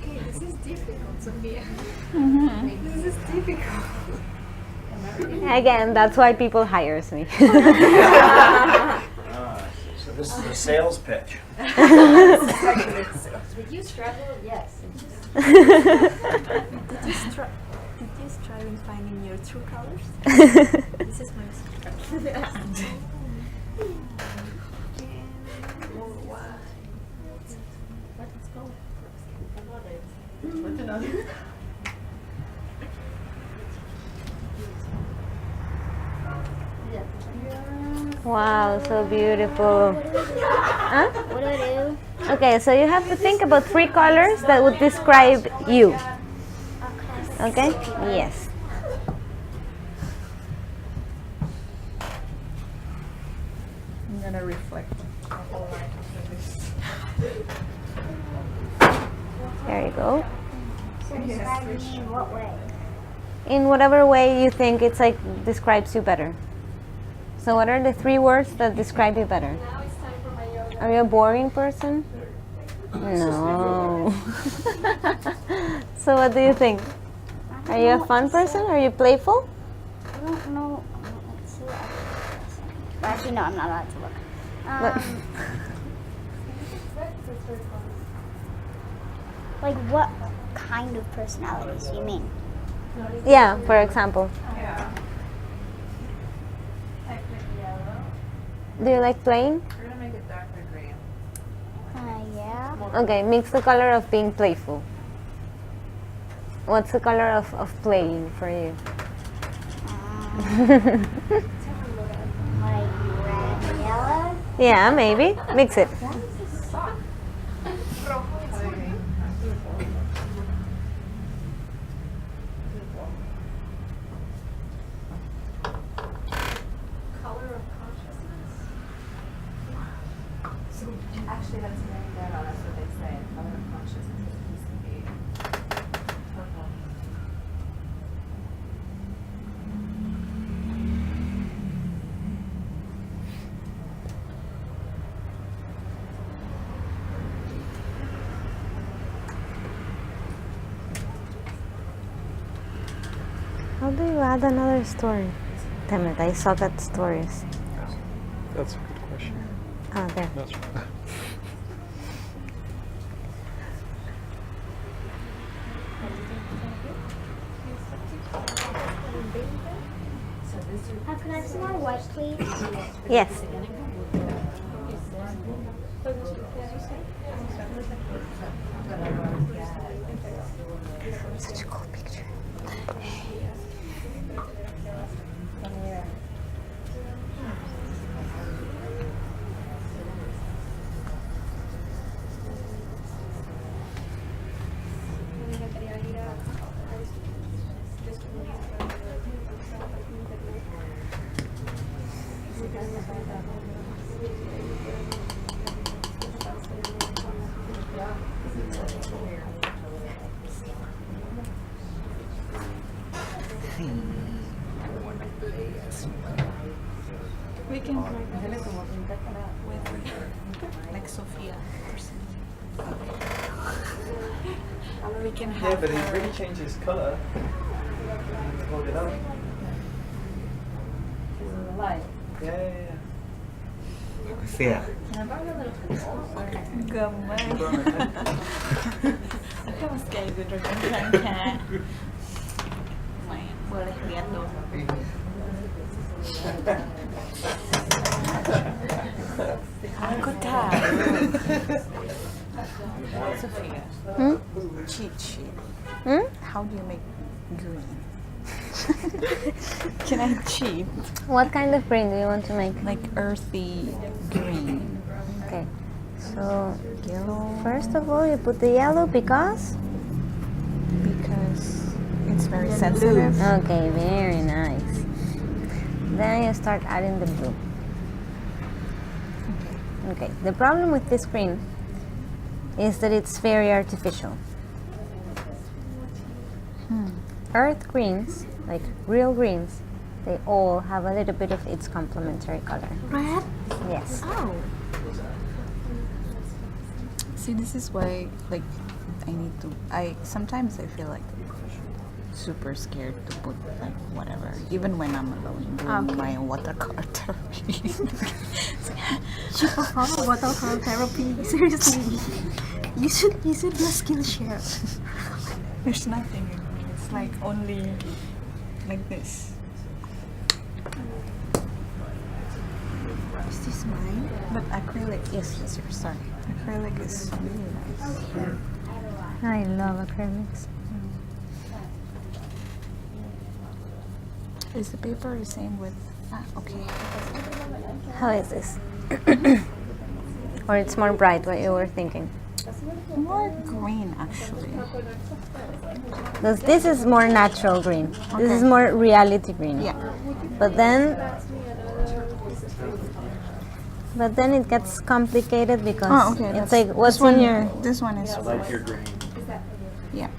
[SPEAKER 10] Okay, this is difficult, Sofia. This is difficult.
[SPEAKER 2] Again, that's why people hires me.
[SPEAKER 3] So this is a sales pitch.
[SPEAKER 4] Did you struggle? Yes.
[SPEAKER 10] Did you strive in finding your true colors? This is my struggle.
[SPEAKER 2] Wow, so beautiful. Huh?
[SPEAKER 6] What do I do?
[SPEAKER 2] Okay, so you have to think about 3 colors that would describe you. Okay? Yes.
[SPEAKER 8] I'm gonna reflect.
[SPEAKER 2] There you go.
[SPEAKER 6] So describe me in what way?
[SPEAKER 2] In whatever way you think it's like describes you better. So what are the 3 words that describe you better? Are you a boring person? No. So what do you think? Are you a fun person? Are you playful?
[SPEAKER 6] I don't know. Let's see what I Actually, no, I'm not allowed to look. Like, what kind of personalities do you mean?
[SPEAKER 2] Yeah, for example. Do you like playing?
[SPEAKER 8] We're gonna make it darker green.
[SPEAKER 6] Yeah.
[SPEAKER 2] Okay, mix the color of being playful. What's the color of playing for you?
[SPEAKER 6] Like red and yellow?
[SPEAKER 2] Yeah, maybe. Mix it.
[SPEAKER 8] Actually, that's very good. That's what they say. Color of consciousness is to be purple.
[SPEAKER 2] How do you add another story? Damn it, I suck at stories.
[SPEAKER 11] That's a good question.
[SPEAKER 2] Oh, there.
[SPEAKER 11] That's right.
[SPEAKER 6] Can I have some more white, please?
[SPEAKER 2] Yes. Such a cool picture.
[SPEAKER 8] We can like Sofia or something. We can have
[SPEAKER 11] Yeah, but it really changes color. Hold it up. Yeah.
[SPEAKER 3] Sofia.
[SPEAKER 8] Gamay. Aku mas kayak gitu kan kayak. Boleh lihat dong. Aku tahu. Sofia. Cheat sheet. How do you make green? Can I cheat?
[SPEAKER 2] What kind of green do you want to make?
[SPEAKER 8] Like earthy green.
[SPEAKER 2] Okay. So
[SPEAKER 8] Yellow.
[SPEAKER 2] first of all, you put the yellow because.
[SPEAKER 8] Because it's very sensitive.
[SPEAKER 2] Okay, very nice. Then you start adding the blue. Okay. The problem with this green is that it's very artificial. Earth greens, like real greens, they all have a little bit of its complementary color.
[SPEAKER 8] Red?
[SPEAKER 2] Yes.
[SPEAKER 8] Oh. See, this is why, like, sometimes I feel like super scared to put like whatever, even when I'm alone doing my watercolor therapy.
[SPEAKER 9] She performed watercolor therapy. Seriously, you should do a Skillshare.
[SPEAKER 8] There's nothing in me. It's like only like this.
[SPEAKER 9] Is this mine?
[SPEAKER 8] But acrylic, yes, yours. Sorry, acrylic is really nice.
[SPEAKER 2] I love acrylics.
[SPEAKER 8] Is the paper the same with? Okay.
[SPEAKER 2] How is this? Or it's more bright, what you were thinking?
[SPEAKER 8] More green, actually.
[SPEAKER 2] Because this is more natural green. This is more reality green.
[SPEAKER 8] Yeah.
[SPEAKER 2] But then it gets complicated because it's like what's in your.
[SPEAKER 8] This one is.
[SPEAKER 3] I like your green.
[SPEAKER 8] Yeah.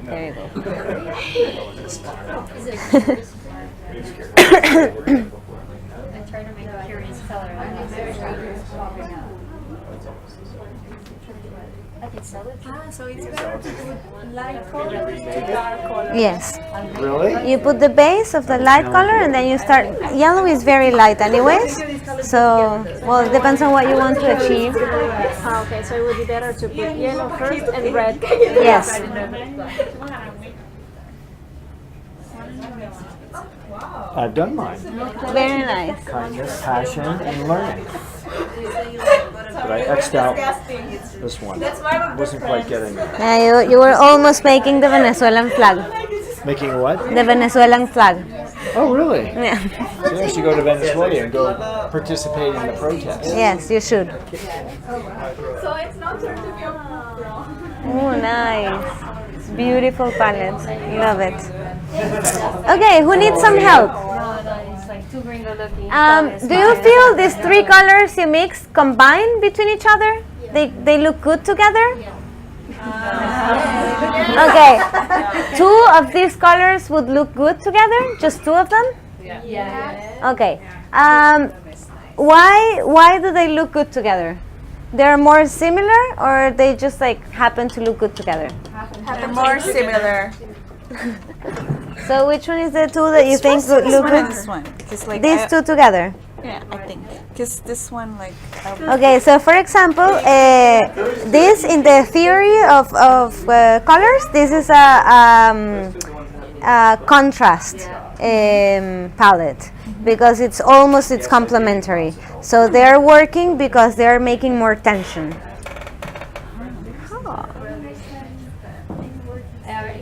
[SPEAKER 2] There you go.
[SPEAKER 4] I try to make a curious color. I can sell it.
[SPEAKER 10] So it's better to put light color to dark color.
[SPEAKER 2] Yes.
[SPEAKER 3] Really?
[SPEAKER 2] You put the base of the light color and then you start. Yellow is very light, anyways. So, well, it depends on what you want to achieve.
[SPEAKER 10] Okay, so it would be better to put yellow first and red.
[SPEAKER 2] Yes.
[SPEAKER 3] I've done mine.
[SPEAKER 2] Very nice.
[SPEAKER 3] Kindness, passion, and learning. But I X'd out this one. Wasn't quite getting it.
[SPEAKER 2] Yeah, you were almost making the Venezuelan flag.
[SPEAKER 3] Making what?
[SPEAKER 2] The Venezuelan flag.
[SPEAKER 3] Oh, really?
[SPEAKER 2] Yeah.
[SPEAKER 3] So I should go to Venezuela and go participate in the protest.
[SPEAKER 2] Yes, you should.
[SPEAKER 10] So it's not turn to be
[SPEAKER 2] Oh, nice. It's beautiful palette. Love it. Okay, who needs some help?
[SPEAKER 4] It's like too gringo looking.
[SPEAKER 2] Do you feel these three colors you mixed combine between each other? They look good together? Okay. Two of these colors would look good together? Just two of them?
[SPEAKER 4] Yeah.
[SPEAKER 2] Okay. Why do they look good together? They're more similar, or they just like happen to look good together?
[SPEAKER 8] They're more similar.
[SPEAKER 2] So which one is the two that you think would look good?
[SPEAKER 8] This one. Because like
[SPEAKER 2] These two together.
[SPEAKER 8] Yeah, I think. Because this one like.
[SPEAKER 2] Okay, so for example, this in the theory of colors, this is a contrast palette because it's complementary. So they're working because they're making more tension.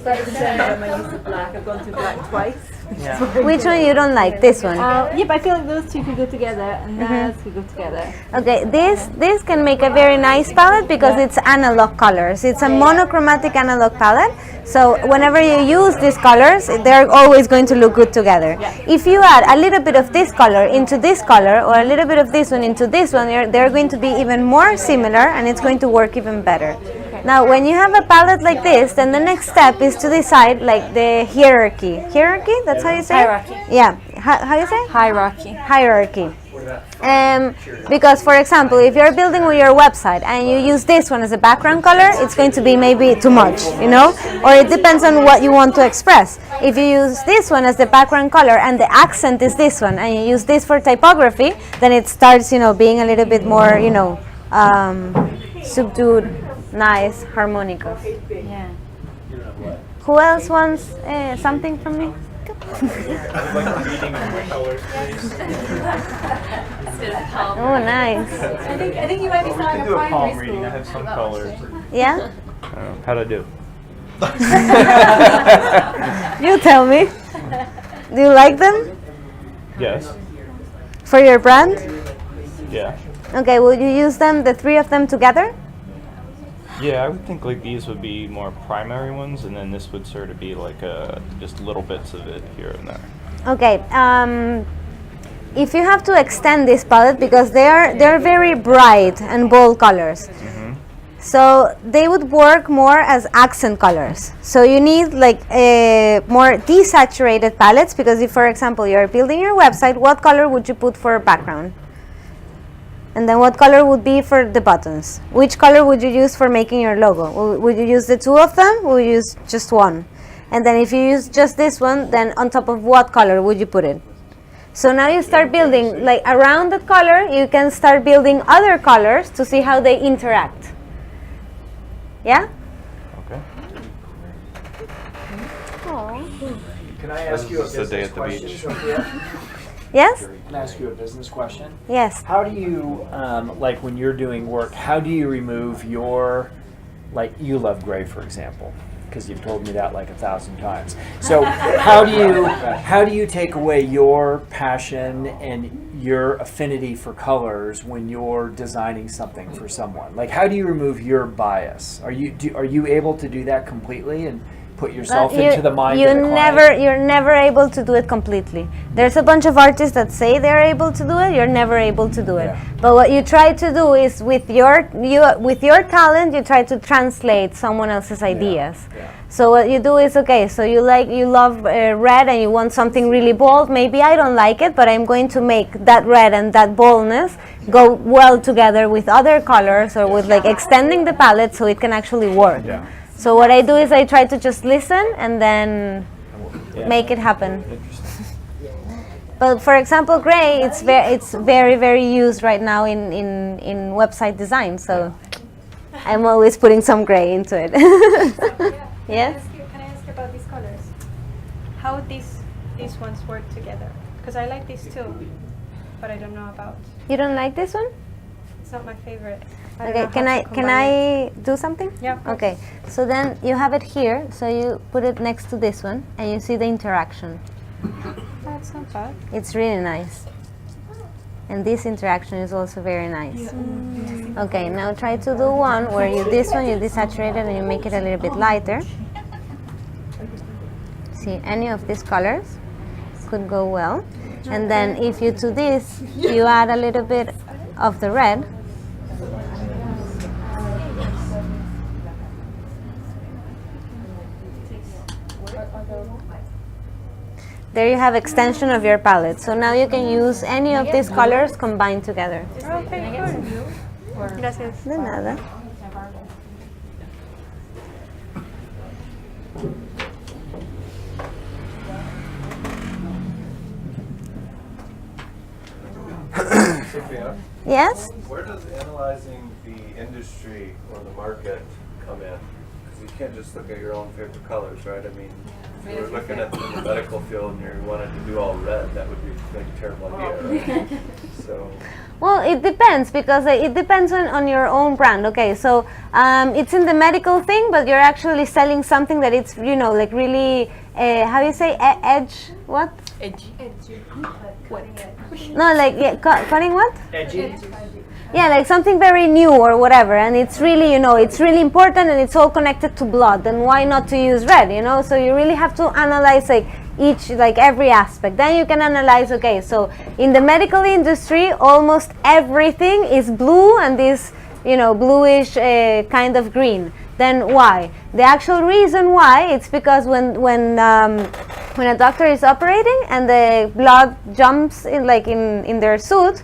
[SPEAKER 10] I've gone to black twice.
[SPEAKER 3] Yeah.
[SPEAKER 2] Which one you don't like? This one.
[SPEAKER 10] Yep, I feel like those two could go together, and that could go together.
[SPEAKER 2] Okay, this can make a very nice palette because it's analog colors. It's a monochromatic analog palette. So whenever you use these colors, they're always going to look good together. If you add a little bit of this color into this color or a little bit of this one into this one, they're going to be even more similar and it's going to work even better. Now, when you have a palette like this, then the next step is to decide like the hierarchy. Hierarchy? That's how you say it?
[SPEAKER 8] Hierarchy.
[SPEAKER 2] Yeah. How you say it?
[SPEAKER 8] Hierarchy.
[SPEAKER 2] Hierarchy. Because, for example, if you're building with your website and you use this one as a background color, it's going to be maybe too much, you know? Or it depends on what you want to express. If you use this one as the background color and the accent is this one, and you use this for typography, then it starts, you know, being a little bit more, you know, subdued, nice, harmonical.
[SPEAKER 8] Yeah.
[SPEAKER 2] Who else wants something from me?
[SPEAKER 7] I would like a reading of my colors, please.
[SPEAKER 2] Oh, nice.
[SPEAKER 5] I think you might be
[SPEAKER 7] We
[SPEAKER 5] starting
[SPEAKER 7] can
[SPEAKER 5] a
[SPEAKER 7] do a
[SPEAKER 5] primary
[SPEAKER 7] palm
[SPEAKER 5] school.
[SPEAKER 7] reading. I have some colors.
[SPEAKER 2] Yeah?
[SPEAKER 7] How'd I do?
[SPEAKER 2] You tell me. Do you like them
[SPEAKER 7] Yes.
[SPEAKER 2] for your brand?
[SPEAKER 7] Yeah.
[SPEAKER 2] Okay, will you use them, the three of them together?
[SPEAKER 7] Yeah, I would think like these would be more primary ones, and then this would sort of be like just little bits of it here and there.
[SPEAKER 2] Okay. If you have to extend this palette, because they're very bright and bold colors, so they would work more as accent colors. So you need like more desaturated palettes, because if, for example, you're building your website, what color would you put for a background? And then what color would be for the buttons? Which color would you use for making your logo? Would you use the two of them, or would you use just one? And then if you use just this one, then on top of what color would you put it? So now you start building, like around that color, you can start building other colors to see how they interact. Yeah?
[SPEAKER 7] Okay.
[SPEAKER 3] Can I ask you a
[SPEAKER 7] This is the day
[SPEAKER 3] business
[SPEAKER 7] at the
[SPEAKER 3] question,
[SPEAKER 7] beach.
[SPEAKER 3] Sophia?
[SPEAKER 2] Yes?
[SPEAKER 3] Can I ask you a business question?
[SPEAKER 2] Yes.
[SPEAKER 3] How do you, like when you're doing work, how do you remove your, like you love gray, for example, because you've told me that like 1,000 times. So how do you take away your passion and your affinity for colors when you're designing something for someone? Like how do you remove your bias? Are you able to do that completely and put yourself into the mind of the client?
[SPEAKER 2] You're never able to do it completely. There's a bunch of artists that say they're able to do it. You're never able to do it.
[SPEAKER 3] Yeah.
[SPEAKER 2] But what you try to do is with your talent, you try to translate someone else's ideas.
[SPEAKER 3] Yeah.
[SPEAKER 2] So what you do is, okay, so you love red and you want something really bold. Maybe I don't like it, but I'm going to make that red and that boldness go well together with other colors, or with like extending the palette so it can actually work.
[SPEAKER 3] Yeah.
[SPEAKER 2] So what I do is I try to just listen and then make it happen.
[SPEAKER 3] Interesting.
[SPEAKER 2] But for example, gray, it's very very used right now in website design. So I'm always putting some gray into it. Yes.
[SPEAKER 10] Can I ask you about these colors? How these ones work together? Because I like these too, but I don't know about.
[SPEAKER 2] You don't like this one?
[SPEAKER 10] It's not my favorite. I don't
[SPEAKER 2] Okay.
[SPEAKER 10] know
[SPEAKER 2] Can
[SPEAKER 10] how
[SPEAKER 2] I
[SPEAKER 10] to
[SPEAKER 2] can
[SPEAKER 10] combine it.
[SPEAKER 2] I do something?
[SPEAKER 10] Yeah, of course.
[SPEAKER 2] Okay. So then you have it here. So you put it next to this one, and you see the interaction.
[SPEAKER 10] That's not bad.
[SPEAKER 2] It's really nice. And this interaction is also very nice. Okay, now try to do one where you desaturate it and you make it a little bit lighter. See, any of these colors could go well. And then if you do this, you add a little bit of the red. There you have extension of your palette. So now you can use any of these colors combined together.
[SPEAKER 10] Okay, cool. Gracias.
[SPEAKER 2] De nada.
[SPEAKER 11] Sophia,
[SPEAKER 2] Yes?
[SPEAKER 11] where does analyzing the industry or the market come in? Because you can't just look at your own favorite colors, right? I mean, if you were looking at the medical field and you wanted to do all red, that would be like a terrible idea, right? So.
[SPEAKER 2] Well, it depends, because it depends on your own brand. Okay, so it's in the medical thing, but you're actually selling something that it's, you know, like really, how you say, edge, what?
[SPEAKER 5] Edgy.
[SPEAKER 2] No, like, yeah, cutting what?
[SPEAKER 3] Edgy?
[SPEAKER 2] Yeah, like something very new or whatever, and it's really, you know, it's really important and it's all connected to blood, then why not to use red, you know? So you really have to analyze like every aspect. Then you can analyze, okay, so in the medical industry, almost everything is blue and this, you know, bluish kind of green. then why? The actual reason why, it's because when a doctor is operating and the blood jumps in in their suit,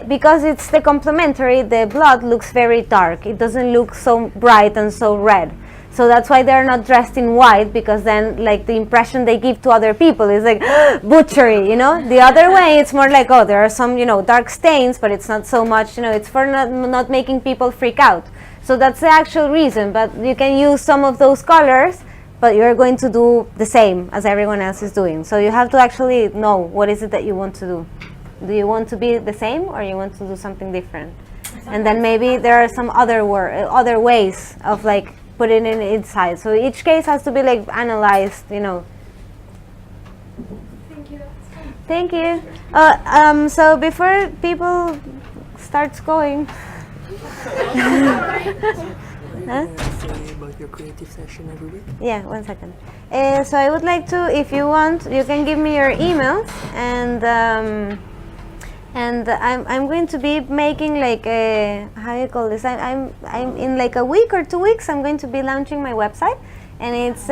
[SPEAKER 2] because it's the complementary, the blood looks very dark. It doesn't look so bright and so red. So that's why they're not dressed in white, because then like the impression they give to other people is like butchery, you know. The other way, it's more like, oh, there are some, you know, dark stains, but it's not so much, you know, it's for not making people freak out. So that's the actual reason. But you can use some of those colors, but you're going to do the same as everyone else is doing. So you have to actually know what is it that you want to do. Do you want to be the same, or you want to do something different? And then maybe there are some other ways of like putting it inside. So each case has to be like analyzed, you know.
[SPEAKER 10] Thank you.
[SPEAKER 2] Thank you. So before people starts going. Huh?
[SPEAKER 12] Say about your creative session every week?
[SPEAKER 2] Yeah, 1 second. So I would like to, if you want, you can give me your emails, and I'm going to be making like a, how you call this? I'm in like a week or 2 weeks. I'm going to be launching my website, and it's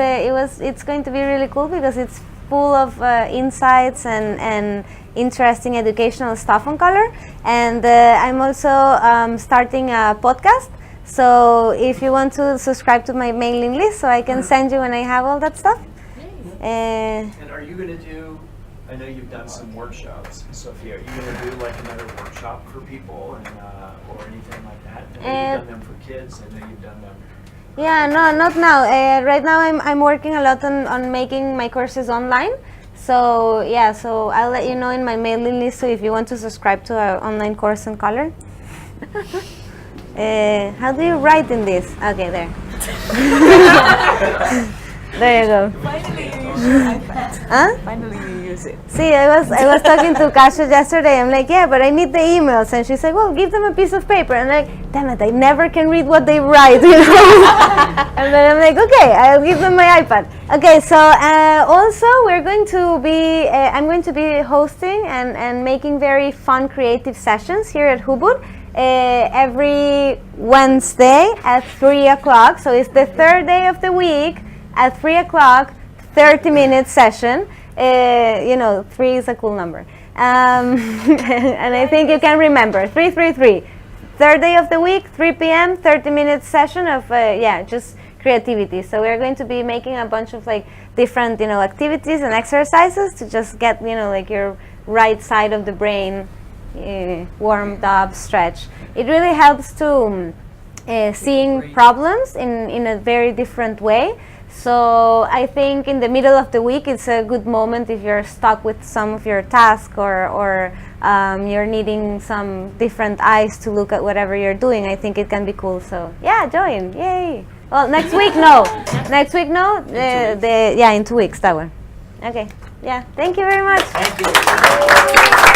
[SPEAKER 2] going to be really cool because it's full of insights and interesting educational stuff on color. And I'm also starting a podcast. So if you want to subscribe to my mailing list, so I can send you when I have all that stuff.
[SPEAKER 3] And are you going to do, I know you've done some workshops, Sophia, are you going to do like another workshop for people and or anything like that? I know you've done them for kids, I know you've done them.
[SPEAKER 2] Yeah, no, not now. Right now I'm working a lot on making my courses online. So yeah, so I'll let you know in my mailing list, so if you want to subscribe to our online course on color. How do you write in this? Okay, there. There you go.
[SPEAKER 9] Finally you use your iPad.
[SPEAKER 2] Huh?
[SPEAKER 9] Finally you use it.
[SPEAKER 2] See, I was talking to Kasia yesterday. I'm like, yeah, but I need the emails, and she's like, well, give them a piece of paper. And I'm like, damn it, I never can read what they write, you know. And then I'm like, okay, I'll give them my iPad. Okay, so also we're going to be, I'm going to be hosting and making very fun creative sessions here at Hubud. Every Wednesday at 3 o'clock. So it's the third day of the week at 3 o'clock, 30-minute session. You know, 3 is a cool number. And I think you can remember, 333. Third day of the week, 3 p.m., 30-minute session of, just creativity. So we're going to be making a bunch of like different, you know, activities and exercises to just get, you know, like your right side of the brain warmed up, stretch. It really helps to seeing problems in a very different way. So I think in the middle of the week it's a good moment if you're stuck with some of your task or you're needing some different eyes to look at whatever you're doing. I think it can be cool. So yeah, join. Yay. Well, next week no. Next week no. In 2 weeks that one. Okay. Yeah. Thank you very much.
[SPEAKER 3] Thank you.